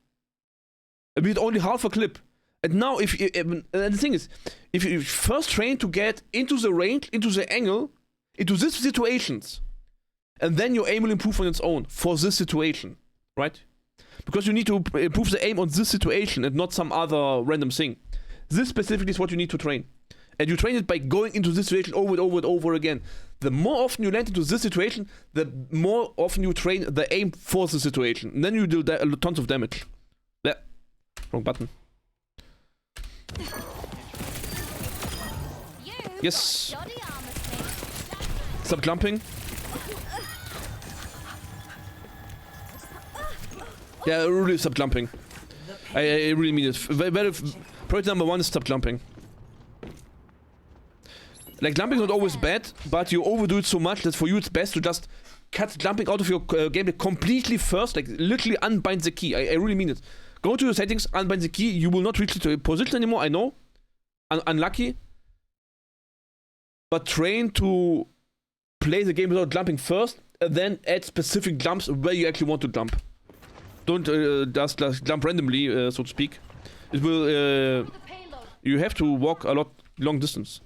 And we hit only half a clip. And now, and the thing is, if you first train to get into the range, into the angle, into these situations, and then your aim will improve on its own for this situation, right? Because you need to improve the aim on this situation and not some other random thing. This specifically is what you need to train. And you train it by going into this situation over and over and over again. the more often you land into this situation, the more often you train the aim for the situation. And then you do tons of damage. Yeah. Wrong button. Yes. Stop jumping. Yeah, really stop jumping. I really mean it. Priority number 1 is stop jumping. Like, jumping is not always bad, but you overdo it so much that for you it's best to just cut jumping out of your gameplay completely first. Like, literally unbind the key. I really mean it. Go to your settings, unbind the key. You will not reach the position anymore, I know. Unlucky. But train to play the game without jumping first, and then add specific jumps where you actually want to jump. Don't just jump randomly, so to speak. It will. You have to walk a long distance.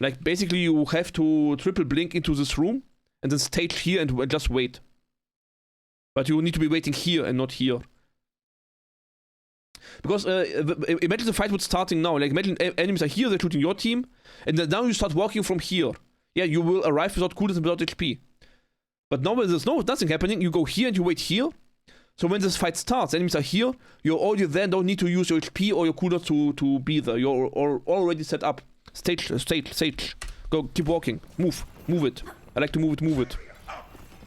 Like, basically, you have to triple blink into this room and then stage here and just wait. But you need to be waiting here and not here. Because imagine the fight was starting now. Like, imagine enemies are here, they're shooting your team, and then now you start walking from here. Yeah, you will arrive without coolness and without HP. But now when there's nothing happening, you go here and you wait here. So when this fight starts, enemies are here, you're already there, don't need to use your HP or your coolness to be there. You're already set up. Stage. Go, keep walking. Move it. I like to move it.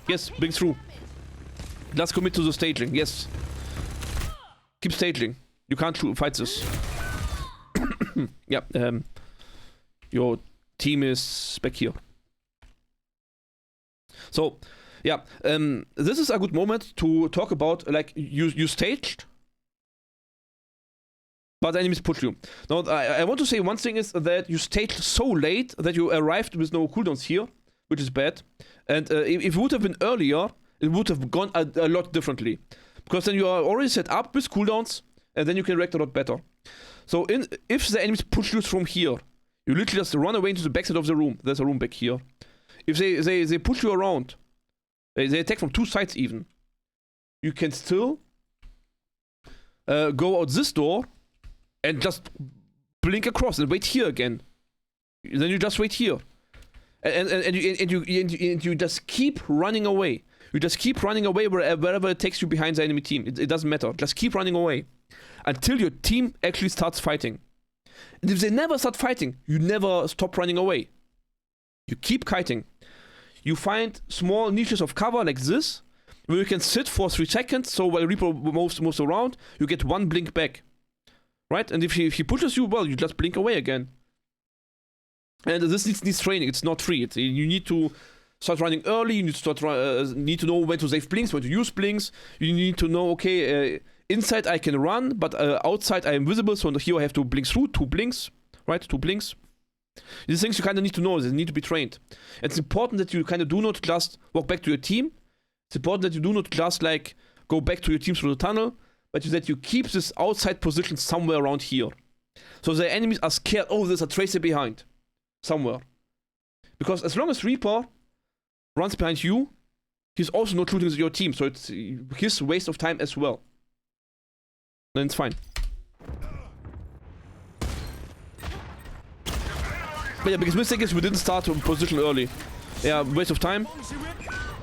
Yes, bring through. Let's commit to the staging, yes. Keep staging. You can't fight this. Yeah, your team is back here. So, yeah, this is a good moment to talk about, like, you staged, but enemies push you. Now, I want to say one thing is that you staged so late that you arrived with no cooldowns here, which is bad. And if it would have been earlier, it would have gone a lot differently. Because then you are already set up with cooldowns, and then you can react a lot better. So if the enemies push you from here, you literally just run away into the backside of the room. There's a room back here. If they push you around, they attack from 2 sides even, you can still go out this door and just blink across and wait here again. Then you just wait here, and you just keep running away. You just keep running away wherever it takes you behind the enemy team. It doesn't matter. Just keep running away until your team actually starts fighting. And if they never start fighting, you never stop running away. You keep kiting. You find small niches of cover like this, where you can sit for 3 seconds. So while Reaper moves around, you get 1 blink back. Right? And if he pushes you, well, you just blink away again. And this needs training. It's not free. You need to start running early. You need to know when to save blinks, when to use blinks. You need to know, okay, inside I can run, but outside I am visible, so here I have to blink through. 2 blinks. Right? 2 blinks. These things you kind of need to know. They need to be trained. It's important that you kind of do not just walk back to your team. It's important that you do not just, like, go back to your team through the tunnel, but that you keep this outside position somewhere around here. So the enemies are scared, oh, there's a tracer behind. Somewhere. Because as long as Reaper runs behind you, he's also not shooting your team, so it's his waste of time as well. Then it's fine. But yeah, biggest mistake is we didn't start to position early. Yeah, waste of time.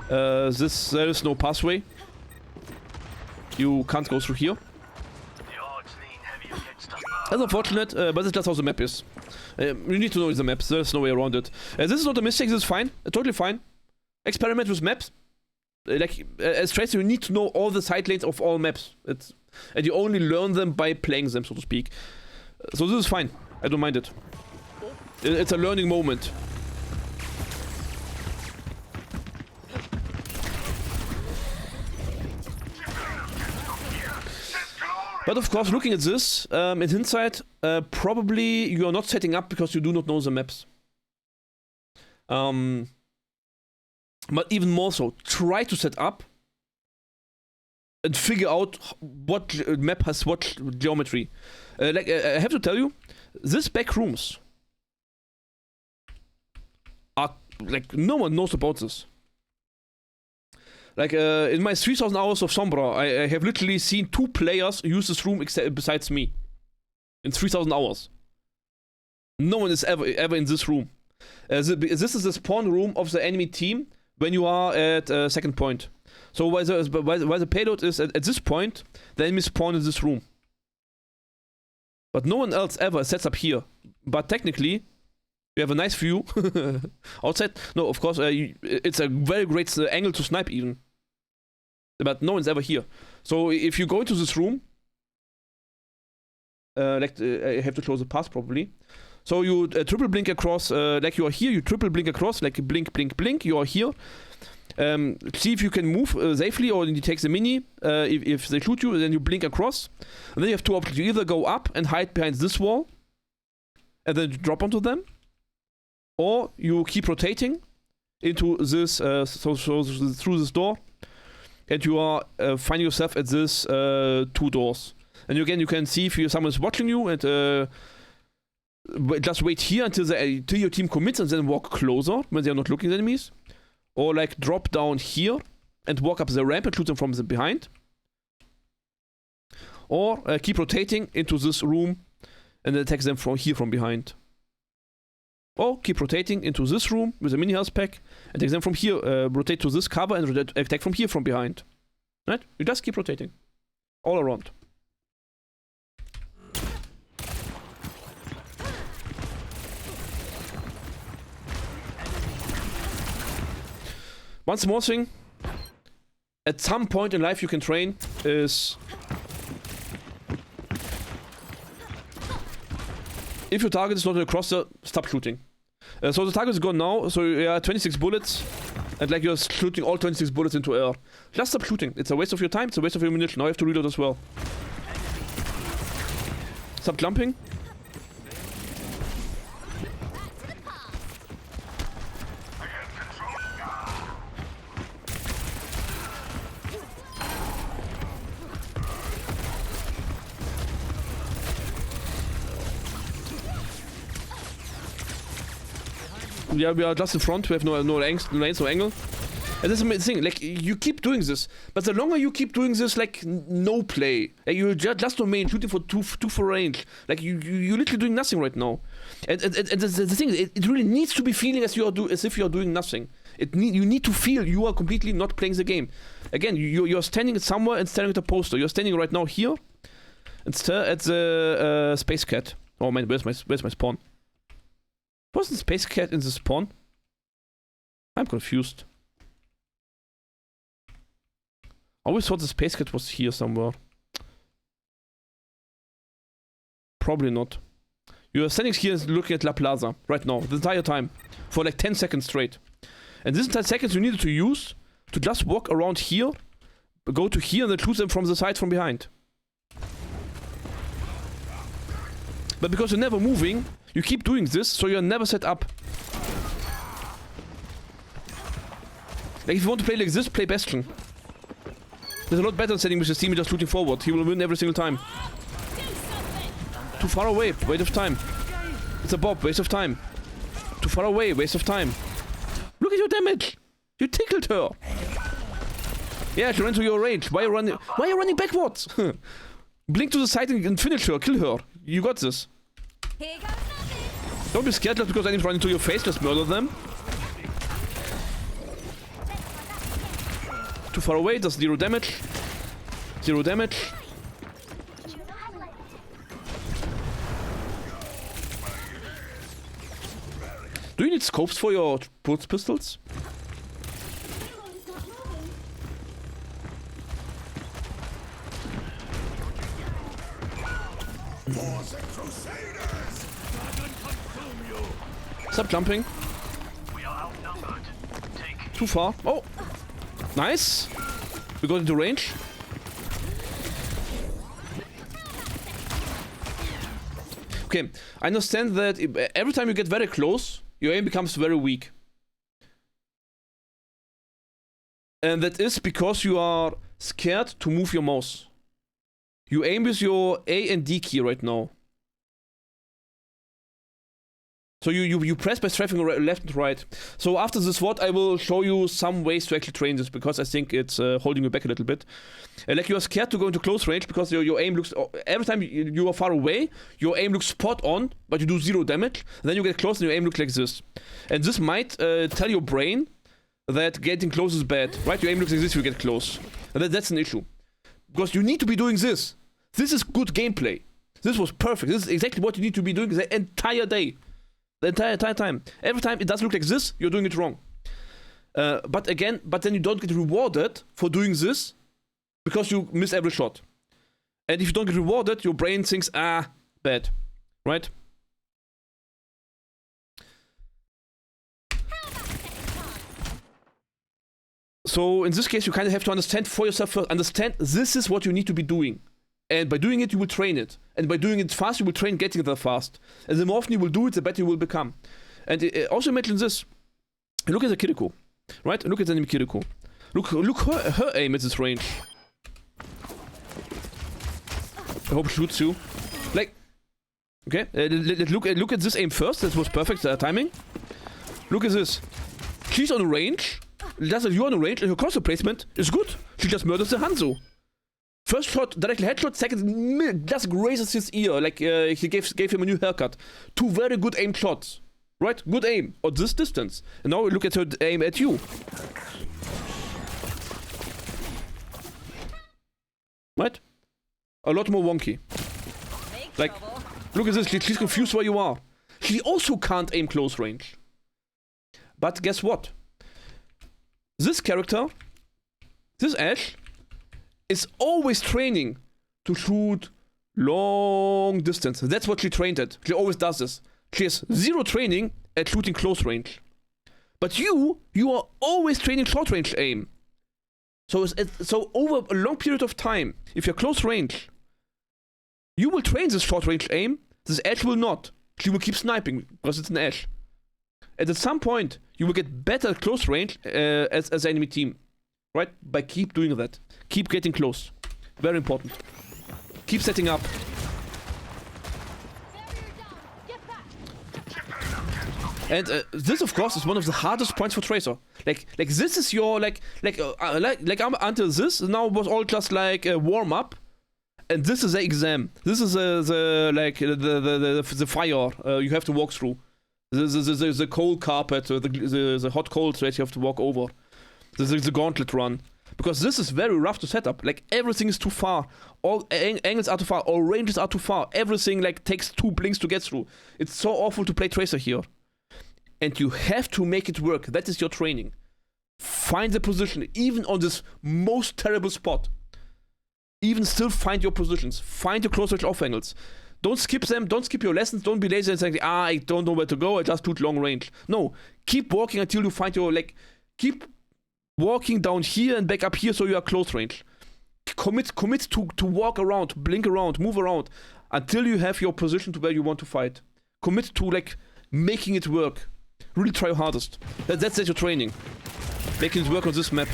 There is no pathway. You can't go through here. That's unfortunate, but that's just how the map is. You need to know the maps, there's no way around it. This is not a mistake, this is fine, totally fine. Experiment with maps. As Tracer, you need to know all the side lanes of all maps. And you only learn them by playing them, so to speak. So this is fine, I don't mind it. It's a learning moment. But of course, looking at this, in hindsight, probably you are not setting up because you do not know the maps. But even more so, try to set up and figure out what map has what geometry. Like, I have to tell you, these back rooms are, like, no one knows about this. Like, in my 3000 hours of Sombra, I have literally seen 2 players use this room besides me. In 3000 hours. No one is ever in this room. This is the spawn room of the enemy team when you are at second point. So while the payload is at this point, the enemy spawn in this room. But no one else ever sets up here. But technically, you have a nice view outside. No, of course, it's a very great angle to snipe even. But no one's ever here. So if you go into this room, I have to close the path probably. So you triple blink across, like you are here. You triple blink across, like blink, blink, blink. You are here. See if you can move safely, or you take the mini. If they shoot you, then you blink across. And then you have two options. You either go up and hide behind this wall, and then drop onto them, or you keep rotating into this, so through this door, and you are finding yourself at this two doors. And again, you can see if someone is watching you, and just wait here until your team commits, and then walk closer when they are not looking at enemies. Or like drop down here and walk up the ramp and shoot them from the behind. Or keep rotating into this room and attack them from here from behind. Or keep rotating into this room with a mini health pack and attack them from here. Rotate to this cover and attack from here from behind. Right? You just keep rotating. All around. One small thing, at some point in life you can train is if your target is not in a cluster, stop shooting. So the target is gone now, so you have 26 bullets, and like you're shooting all 26 bullets into air. Just stop shooting. It's a waste of your time, it's a waste of your ammunition. Now you have to reload as well. Stop jumping. Yeah, we are just in front. We have no angst, no range, no angle. And this is the thing. Like you keep doing this, but the longer you keep doing this, like no play. Like you just domain shooting for two for range. Like you literally doing nothing right now. And the thing is, it really needs to be feeling as if you are doing nothing. You need to feel you are completely not playing the game. Again, you're standing somewhere and staring at a poster. You're standing right now here and stare at the space cat. Oh man, where's my spawn? Wasn't Space Cat in the spawn? I'm confused. I always thought the Space Cat was here somewhere. Probably not. You are standing here looking at La Plaza right now, the entire time. For like 10 seconds straight. And this 10 seconds you needed to use to just walk around here, go to here, and then shoot them from the side from behind. But because you're never moving, you keep doing this, so you're never set up. Like if you want to play like this, play Bastion. There's a lot better than standing with his team and just shooting forward. He will win every single time. Too far away, waste of time. It's a bob, waste of time. Too far away, waste of time. Look at your damage! You tickled her! Yeah, she ran to your range. Why are you running backwards? Blink to the side and finish her, kill her. You got this. Here goes nothing. Don't be scared just because enemies run into your face, just murder them. Too far away, does 0 damage. 0 damage. Do you need scopes for your pulse pistols? Stop jumping. Too far. Oh! Nice! We got into range. Okay, I understand that every time you get very close, your aim becomes very weak. And that is because you are scared to move your mouse. You aim with your A and D key right now. So you press by strafing left and right. So after this VOD, I will show you some ways to actually train this, because I think it's holding you back a little bit. Like, you are scared to go into close range because your aim looks... Every time you are far away, your aim looks spot on, but you do 0 damage. And then you get close and your aim looks like this. And this might tell your brain that getting close is bad, right? Your aim looks like this if you get close. And that's an issue. Because you need to be doing this. This is good gameplay. This was perfect. This is exactly what you need to be doing the entire day. The entire time. Every time it doesn't look like this, you're doing it wrong. But then you don't get rewarded for doing this because you miss every shot. And if you don't get rewarded, your brain thinks, bad. Right? So in this case, you kind of have to understand for yourself first. Understand this is what you need to be doing. And by doing it, you will train it. And by doing it fast, you will train getting there fast. And the more often you will do it, the better you will become. And also mention this. Look at the Kiriko. Right? Look at the enemy Kiriko. Look her aim at this range. I hope it shoots you. Like, okay. Look at this aim first. That was perfect timing. Look at this. She's on range. You're on range, and her crossbow placement is good. She just murders the Hanzo. First shot, directly headshot. Second, just grazes his ear, like he gave him a new haircut. 2 very good aimed shots, right? Good aim at this distance. And now look at her aim at you. Right? A lot more wonky. Like, look at this. She's confused where you are. She also can't aim close range. But guess what? This character, this Ashe, is always training to shoot long distance. That's what she trained at. She always does this. She has 0 training at shooting close range. But you are always training short range aim. So over a long period of time, if you're close range, you will train this short range aim. This Ashe will not. She will keep sniping because it's an Ashe. And at some point, you will get better at close range as the enemy team. Right? By keep doing that. Keep getting close. Very important. Keep setting up. And this, of course, is one of the hardest points for Tracer. Like this is your until this now was all just like a warm up, and this is the exam. This is the fire you have to walk through. The cold carpet, the hot cold that you have to walk over. The gauntlet run. Because this is very rough to set up. Like, everything is too far. All angles are too far. All ranges are too far. Everything, like, takes 2 blinks to get through. It's so awful to play Tracer here. And you have to make it work. That is your training. Find the position, even on this most terrible spot. Even still find your positions. Find your close range off angles. Don't skip them. Don't skip your lessons. Don't be lazy and say, I don't know where to go. I just shoot long range. No. Keep walking until you find your, like, keep walking down here and back up here so you are close range. Commit to walk around, blink around, move around until you have your position to where you want to fight. Commit to, like, making it work. Really try your hardest. That's your training. Making it work on this map.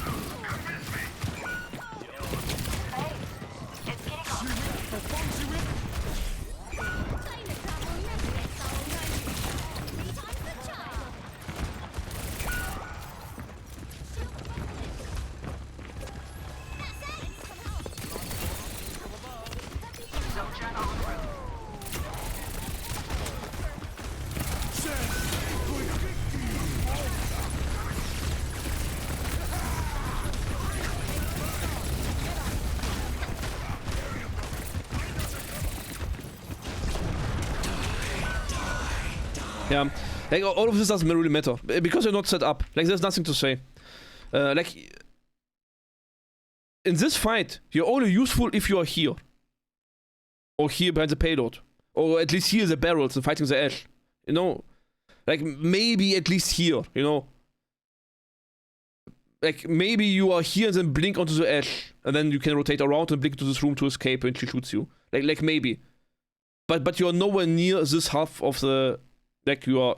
Yeah, like all of this doesn't really matter because you're not set up. Like there's nothing to say. Like in this fight, you're only useful if you are here, or here behind the payload, or at least here the barrels and fighting the Ashe. You know, like maybe at least here. You know, like maybe you are here and then blink onto the Ashe, and then you can rotate around and blink to this room to escape when she shoots you. Like maybe, but you're nowhere near this half of the. Like you are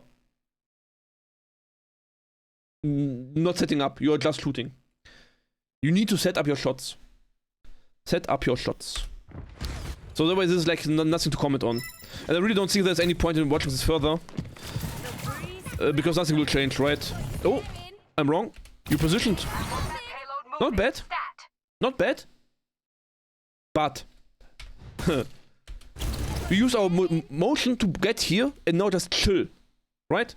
not setting up, you are just shooting. You need to set up your shots. Set up your shots. So otherwise this is like nothing to comment on. And I really don't think there's any point in watching this further. Because nothing will change, right? Oh, I'm wrong. You positioned. Not bad. Not bad. But we use our motion to get here and now just chill, right?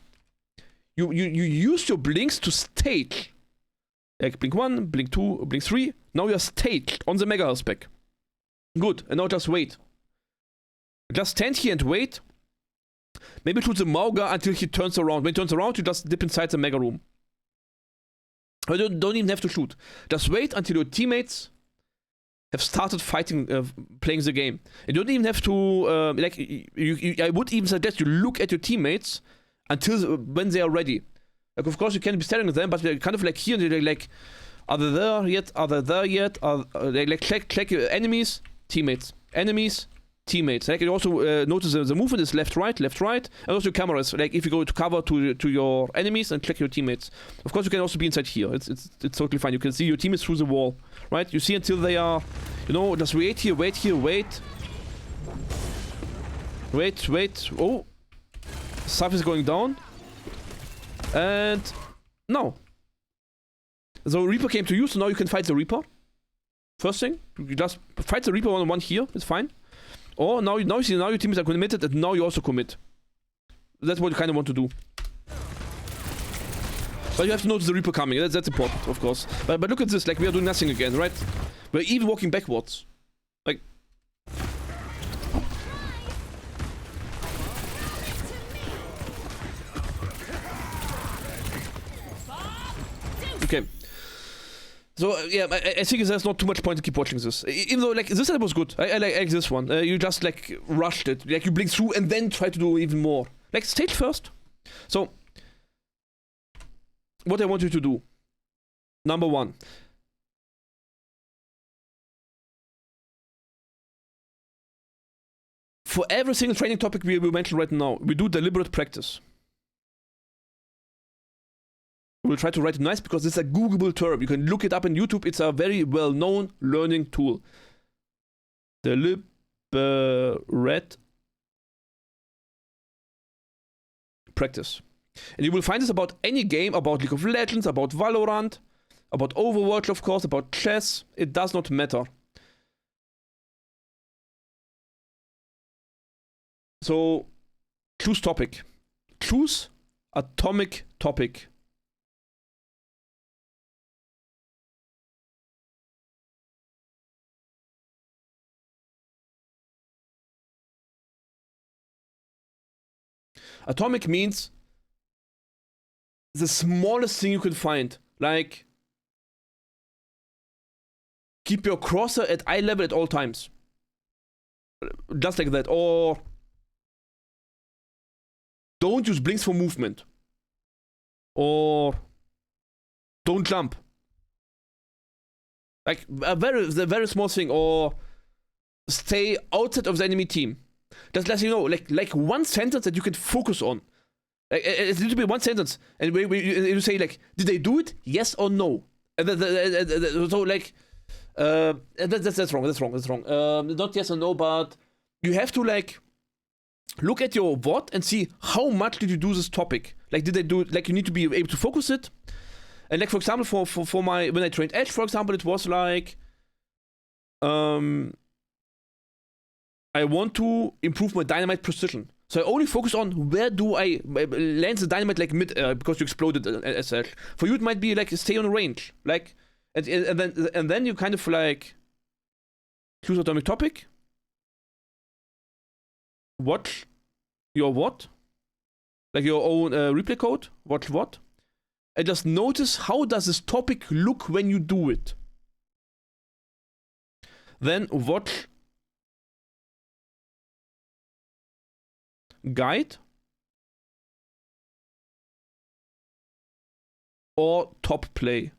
You use your blinks to stage. Like blink 1, blink 2, blink 3. Now you're staged on the mega spec. Good. And now just wait. Just stand here and wait. Maybe shoot the Mauga until he turns around. When he turns around, you just dip inside the mega room. You don't even have to shoot. Just wait until your teammates have started fighting, playing the game. And you don't even have to, I would even suggest you look at your teammates until when they are ready. Like, of course, you can be staring at them, but they're kind of like here, and they're like, are they there yet? Are they there yet? They like check your enemies, teammates, enemies, teammates. Like, you also notice the movement is left, right, and also your cameras. Like, if you go to cover to your enemies and check your teammates. Of course, you can also be inside here. It's totally fine. You can see your teammates through the wall, right? You see until they are, just wait here, wait. Oh, stuff is going down. And no. So Reaper came to you, so now you can fight the Reaper. First thing, you just fight the Reaper one here, it's fine. Or now you see your teammates are committed, and now you also commit. That's what you kind of want to do. But you have to notice the Reaper coming. That's important, of course. But look at this, like we are doing nothing again, right? We're even walking backwards. Like. Okay. So, yeah, I think there's not too much point to keep watching this. Even though, like, this side was good. I like this one. You just, like, rushed it. Like, you blink through and then try to do even more. Like, stage first. So, what I want you to do. Number 1. For every single training topic we mentioned right now, we do deliberate practice. We'll try to write it nice because it's a Googleable term. You can look it up on YouTube. It's a very well-known learning tool. Deliberate practice. And you will find this about any game, about League of Legends, about Valorant, about Overwatch, of course, about chess. It does not matter. So, choose topic. Choose atomic topic. Atomic means the smallest thing you can find. Like, keep your crosshair at eye level at all times. Just like that. Or don't use blinks for movement. Or don't jump. Like a very small thing. Or stay outside of the enemy team. Just let you know, like one sentence that you can focus on. Like, it's literally one sentence, and you say like, did they do it? Yes or no? And so like, that's wrong. That's wrong. Not yes or no, but you have to like look at your VOD and see how much did you do this topic. Like, did they do it? Like, you need to be able to focus it. And like, for example, for my when I trained Edge, for example, it was like, I want to improve my dynamite precision. So I only focus on where do I land the dynamite like mid because you exploded as such. For you it might be like stay on range. Like and then you kind of like choose atomic topic. Watch your what? Like your own replay code. Watch what? And just notice how does this topic look when you do it. Then watch guide or top play.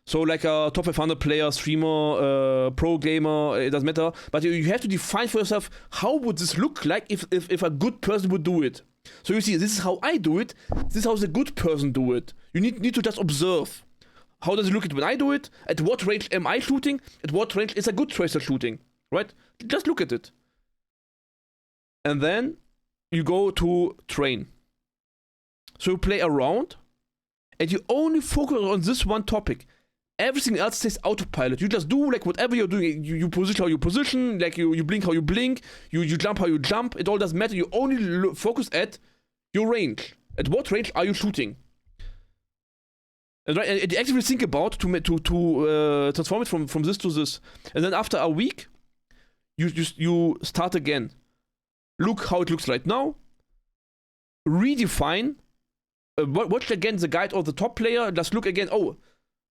So like a top 500 player, streamer, pro gamer, it doesn't matter. But you have to define for yourself how would this look like if a good person would do it. So you see, this is how I do it. This is how the good person do it. You need to just observe. How does it look when I do it? At what range am I shooting? At what range is a good tracer shooting? Right? Just look at it. And then you go to train. So you play around, and you only focus on this one topic. Everything else stays autopilot. You just do like whatever you're doing. You position how you position, like you blink how you blink, you jump how you jump. It all doesn't matter. You only focus at your range. At what range are you shooting? And right, and you actively think about to transform it from this to this. And then after a week, you start again. Look how it looks right now. Redefine. Watch again the guide of the top player. Just look again. Oh,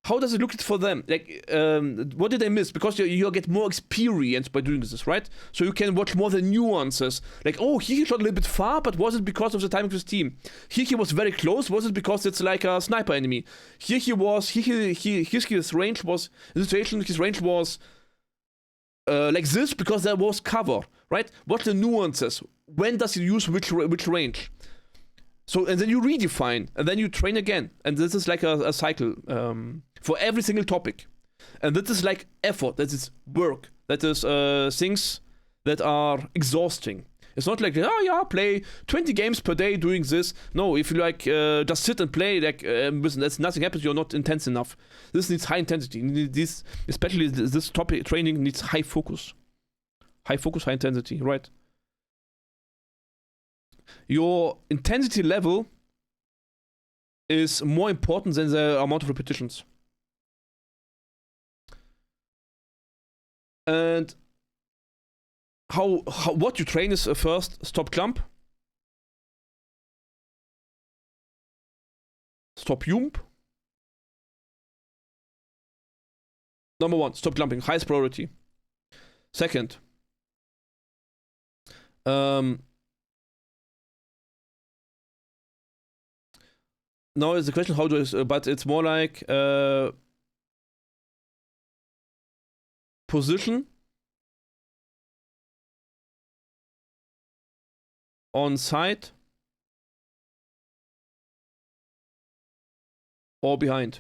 how does it look for them? Like, what did they miss? Because you get more experience by doing this, right? So you can watch more the nuances. Like, oh, here he shot a little bit far, but was it because of the timing of his team? Here he was very close. Was it because it's like a sniper enemy? Here he was. His range was in this situation. His range was like this because there was cover, right? What's the nuances? When does he use which range? So, and then you redefine, and then you train again. And this is like a cycle for every single topic. And this is like effort, that is work, that is things that are exhausting. It's not like, oh yeah, play 20 games per day doing this. No, if you like just sit and play, like that's nothing happens, you're not intense enough. This needs high intensity. This, especially this topic training needs high focus. High focus, high intensity, right? Your intensity level is more important than the amount of repetitions. And what you train is first stop jump, stop jump. Number one, stop jumping, highest priority. Second, now is the question how do I, but it's more like position on side or behind.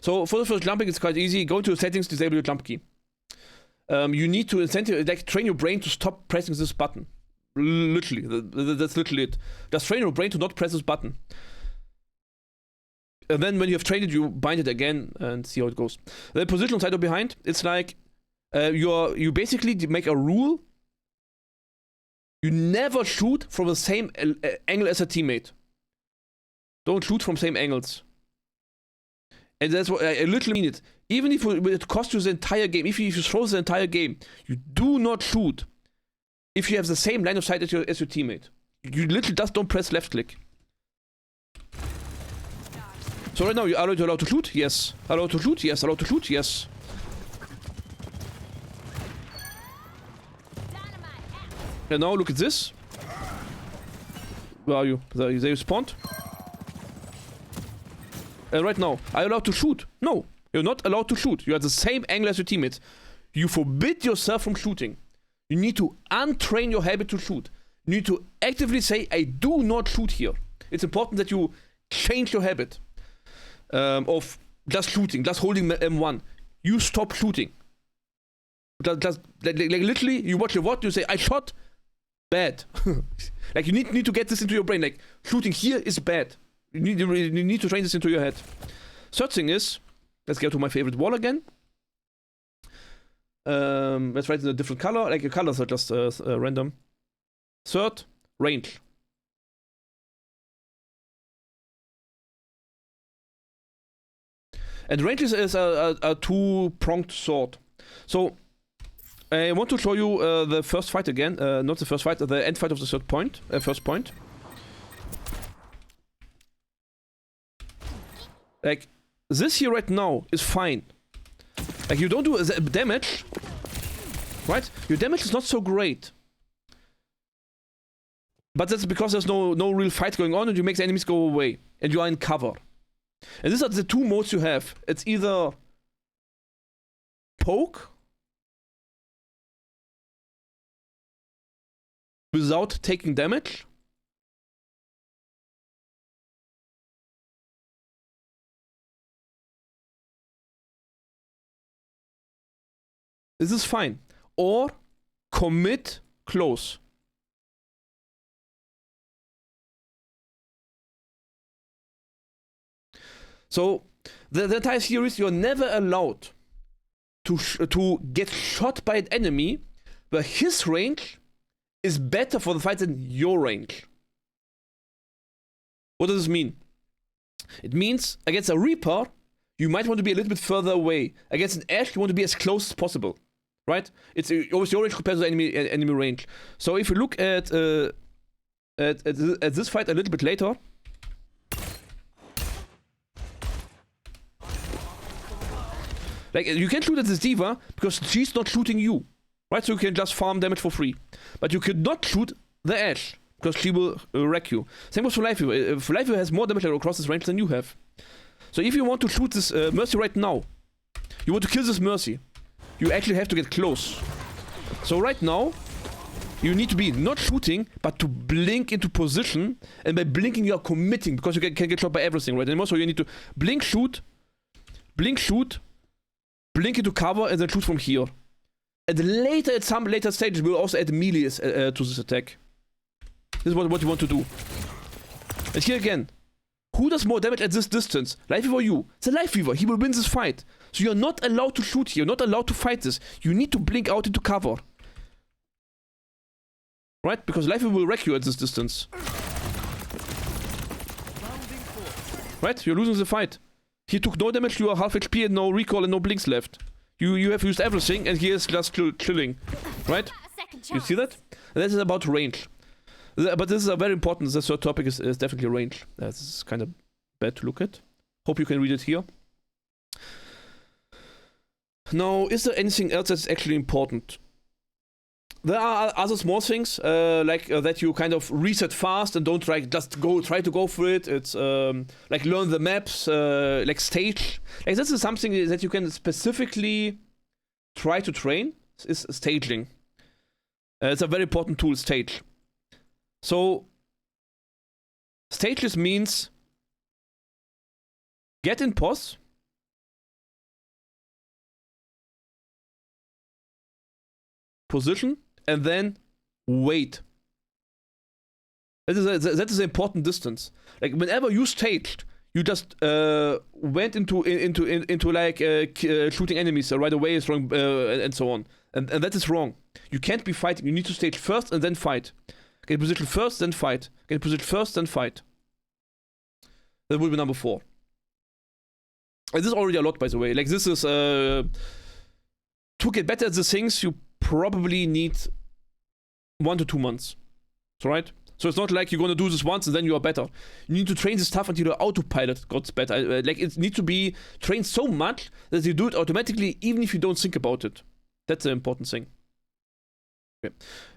So for the first jumping, it's quite easy. Go to settings, disable your jump key. You need to like train your brain to stop pressing this button. Literally, that's literally it. Just train your brain to not press this button. And then when you have trained it, you bind it again and see how it goes. The position on side or behind, it's like you basically make a rule. You never shoot from the same angle as a teammate. Don't shoot from same angles. And that's what I literally mean it. Even if it costs you the entire game, if you throw the entire game, you do not shoot if you have the same line of sight as your teammate. You literally just don't press left click. So right now, are you allowed to shoot? Yes. Allowed to shoot? Yes. Allowed to shoot? Yes. And now look at this. Where are you? There you spawned. And right now, are you allowed to shoot? No, you're not allowed to shoot. You're at the same angle as your teammates. You forbid yourself from shooting. You need to untrain your habit to shoot. You need to actively say, I do not shoot here. It's important that you change your habit of just shooting, just holding M1. You stop shooting. Just like literally, you watch your what, you say, I shot, bad. Like you need to get this into your brain. Like shooting here is bad. You need to train this into your head. Third thing is, let's get to my favorite wall again. Let's write in a different color. Like your colors are just random. Third, range. And range is a two-pronged sword. So I want to show you the first fight again. Not the first fight, the end fight of the first point. Like, this here right now is fine. Like, you don't do damage, right? Your damage is not so great. But that's because there's no real fight going on and you make the enemies go away. And you are in cover. And these are the two modes you have. It's either poke without taking damage, This is fine. Or commit close. So the entire series, you're never allowed to get shot by an enemy where his range is better for the fight than your range. What does this mean? It means against a Reaper, you might want to be a little bit further away. Against an Ashe, you want to be as close as possible, right? It's always your range compared to the enemy range. So if you look at this fight a little bit later, like you can shoot at this D.Va because she's not shooting you, right? So you can just farm damage for free, but you cannot shoot the Ashe because she will wreck you. Same goes for Flowstate. Flowstate has more damage across this range than you have. So if you want to shoot this Mercy right now, you want to kill this Mercy, you actually have to get close. So right now, you need to be not shooting, but to blink into position, and by blinking you are committing, because you can get shot by everything, right? And also you need to blink, shoot, blink into cover, and then shoot from here. And later, at some later stages, we'll also add melee to this attack. This is what you want to do. And here again, who does more damage at this distance? Lifeweaver or you? It's a Lifeweaver. He will win this fight. So you're not allowed to shoot here. You're not allowed to fight this. You need to blink out into cover. Right? Because Lifeweaver will wreck you at this distance. Right? You're losing the fight. He took no damage, you are half HP and no recall and no blinks left. You have used everything and he is just chilling. Right? You see that? And that is about range. But this is a very important, the third topic is definitely range. This is kind of bad to look at. Hope you can read it here. Now, is there anything else that's actually important? There are other small things, that you kind of reset fast and don't try to go for it. It's like learn the maps, like stage. Like this is something that you can specifically try to train, is staging. It's a very important tool, stage. So, stages means get in pos, position, and then wait. That is an important distance. Like whenever you staged, you just went into like shooting enemies right away is wrong, and so on. And that is wrong. You can't be fighting. You need to stage first and then fight. Get in position first, then fight. Get in position first, then fight. That will be number 4. And this is already a lot, by the way. Like this is to get better at the things, you probably need 1 to 2 months. So right? So it's not like you're gonna do this once and then you are better. You need to train this stuff until your autopilot gets better. Like it needs to be trained so much that you do it automatically, even if you don't think about it. That's the important thing. Okay.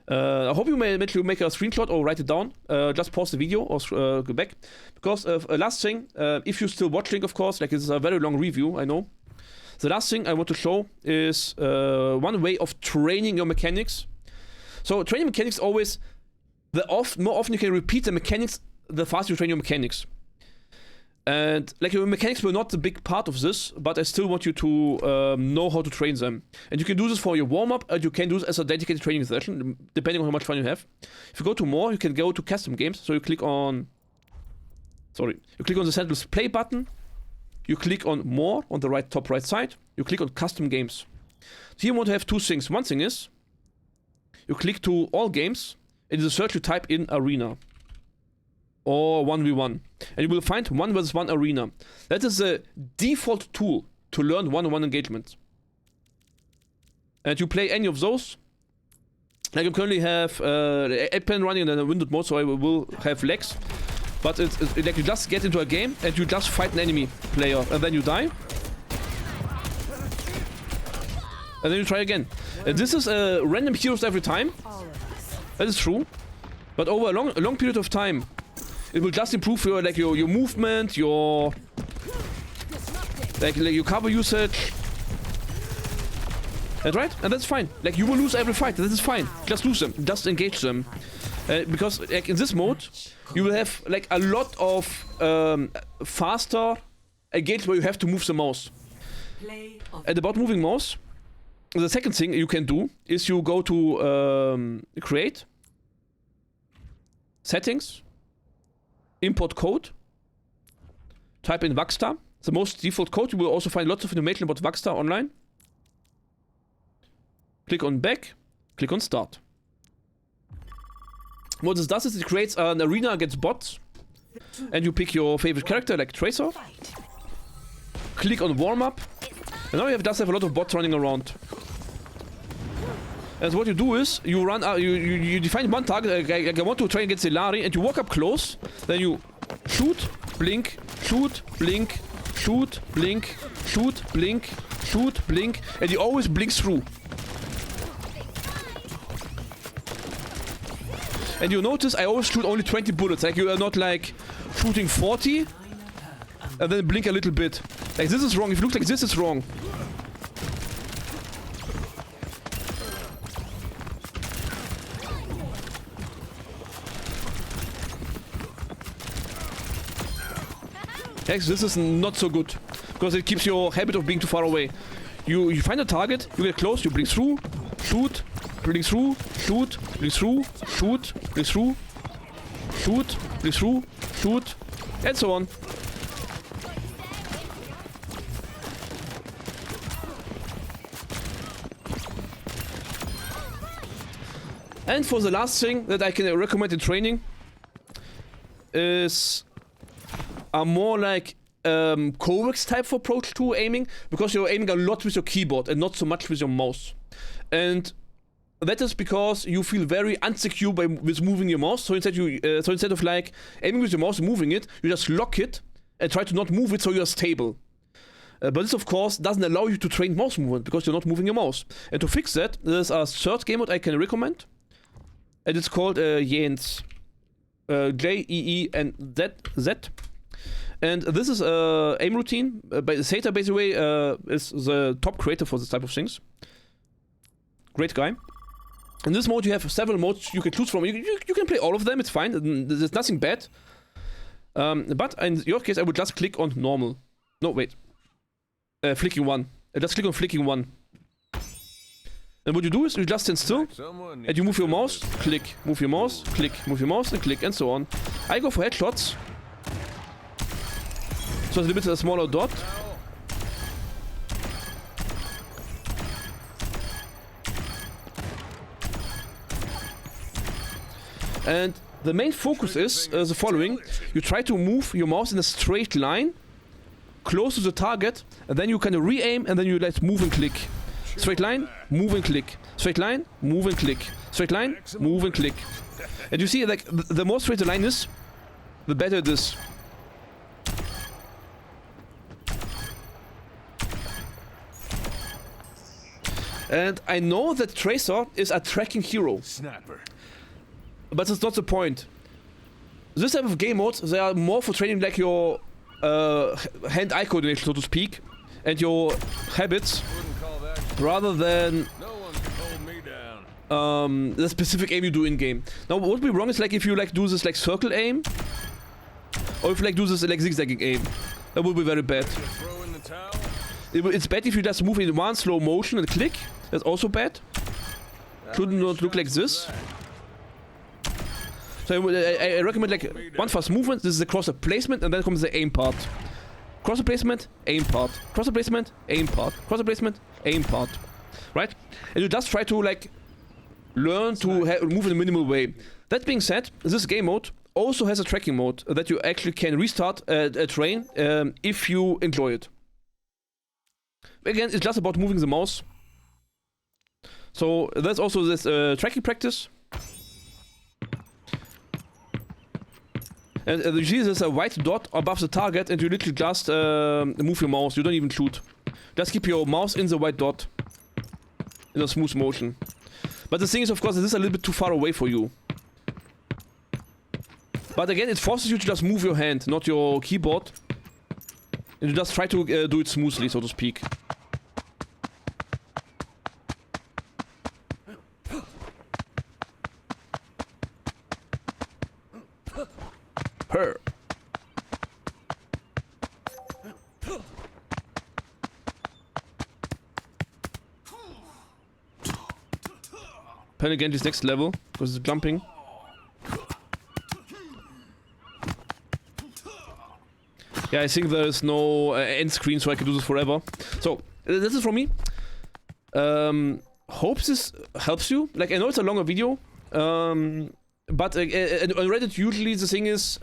I hope you may make a screenshot or write it down. Just pause the video or go back. Because last thing, if you're still watching, of course, like it's a very long review, I know. The last thing I want to show is one way of training your mechanics. So training mechanics always, more often you can repeat the mechanics, the faster you train your mechanics. And like your mechanics were not the big part of this, but I still want you to know how to train them. And you can do this for your warm-up, and you can do this as a dedicated training session, depending on how much fun you have. If you go to more, you can go to custom games. So you click on the central play button. You click on more on the top right side. You click on custom games. So here you want to have 2 things. One thing is, you click to all games. In the search you type in arena. Or 1v1. And you will find 1 vs 1 arena. That is the default tool to learn one-on-one engagement. And you play any of those. Like I currently have a pen running in a windowed mode, so I will have legs. But it's like you just get into a game and you just fight an enemy player and then you die. And then you try again. And this is random heroes every time. That is true. But over a long period of time, it will just improve your movement, your your cover usage. That's right, and that's fine. Like you will lose every fight. That is fine. Just lose them. Just engage them. Because like in this mode, you will have like a lot of faster engagement where you have to move the mouse. And about moving mouse, the second thing you can do is you go to create, settings, import code, type in Vaxstar, the most default code. You will also find lots of information about Vaxstar online. Click on back, click on start. What this does is it creates an arena against bots, and you pick your favorite character like Tracer. Click on warm up, and now you have a lot of bots running around. And what you do is you run, you define one target. Like I want to train against Ilari, and you walk up close. Then you shoot, blink, shoot, blink, shoot, blink, shoot, blink, shoot, blink, and you always blink through. And you notice I always shoot only 20 bullets. Like you are not like shooting 40 and then blink a little bit. Like this is wrong. If you look like this, it's wrong. Like this is not so good because it keeps your habit of being too far away. You find a target, you get close, you blink through, shoot, blink through, shoot, blink through, shoot, blink through, shoot, blink through, shoot, and so on. And for the last thing that I can recommend in training is a more like Corex type of approach to aiming, because you're aiming a lot with your keyboard and not so much with your mouse. And that is because you feel very insecure with moving your mouse. So instead of like aiming with your mouse and moving it, you just lock it and try to not move it so you're stable. But this of course doesn't allow you to train mouse movement because you're not moving your mouse. And to fix that, there's a third game mode I can recommend, and it's called Jeens. Jeens. And this is a aim routine. Sata, by the way, is the top creator for this type of things. Great guy. In this mode, you have several modes you can choose from. You can play all of them. It's fine. There's nothing bad. But in your case, I would just click on normal. No, wait. Flicking one. Just click on flicking one. And what you do is you just stand still and you move your mouse, click, move your mouse, click, move your mouse, and click, and so on. I go for headshots. So it's a little bit a smaller dot. And the main focus is the following. You try to move your mouse in a straight line, close to the target, and then you kind of re-aim, and then you let move and click. Straight line, move and click. Straight line, move and click. Straight line, move and click. And you see, like, the more straight the line is, the better it is. And I know that Tracer is a tracking hero. Snapper. But that's not the point. This type of game modes, they are more for training like your hand-eye coordination, so to speak, and your habits, rather than the specific aim you do in-game. Now, what would be wrong is like if you like do this like circle aim, or if you like do this like zigzagging aim. That would be very bad. It's bad if you just move in one slow motion and click. That's also bad. Should not look like this. So I recommend like one fast movement. This is the crosser placement, and then comes the aim part. Crosser placement, aim part. Crosser placement, aim part. Crosser placement, aim part. Right? And you just try to like learn to move in a minimal way. That being said, this game mode also has a tracking mode that you actually can restart a train if you enjoy it. Again, it's just about moving the mouse. So there's also this tracking practice. And you see there's a white dot above the target, and you literally just move your mouse. You don't even shoot. Just keep your mouse in the white dot in a smooth motion. But the thing is, of course, this is a little bit too far away for you. But again, it forces you to just move your hand, not your keyboard. And you just try to do it smoothly, so to speak. Her. Pen again this next level, because it's jumping. Yeah, I think there's no end screen, so I can do this forever. So, this is from me. Hope this helps you. Like, I know it's a longer video, but on Reddit, usually the thing is,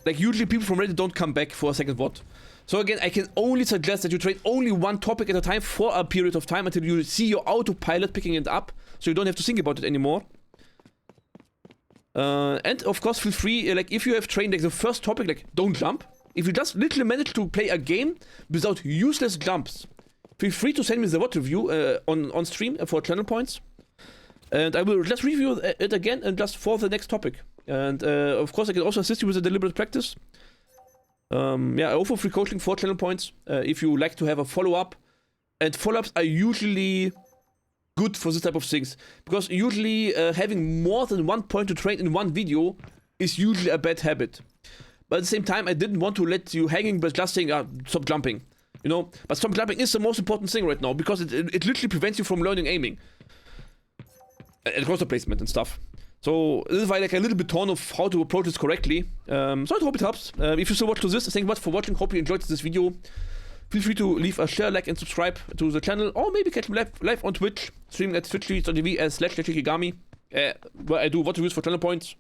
like, usually people from Reddit don't come back for a second VOD. So again, I can only suggest that you train only one topic at a time for a period of time until you see your autopilot picking it up, so you don't have to think about it anymore. And of course, feel free, like, if you have trained like the first topic, like, don't jump. If you just literally manage to play a game without useless jumps, feel free to send me the Vodreview on stream for channel points. And I will just review it again and just for the next topic. And of course, I can also assist you with a deliberate practice. Yeah, I offer free coaching for channel points if you like to have a follow-up. And follow-ups are usually good for this type of things. Because usually having more than 1 point to train in one video is usually a bad habit. But at the same time, I didn't want to let you hanging by just saying, stop jumping. You know, but stop jumping is the most important thing right now because it literally prevents you from learning aiming. And course placement and stuff. So this is why like a little bit torn of how to approach this correctly. So I hope it helps. If you still watch to this, thank you much for watching. Hope you enjoyed this video. Feel free to leave a share, like, and subscribe to the channel, or maybe catch me live on Twitch, streaming at twitch.tv/ingame, where I do what reviews for channel points,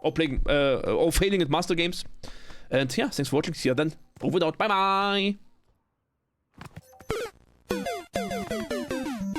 or playing, or failing at master games. And yeah, thanks for watching. See you then. Over and out. Bye bye.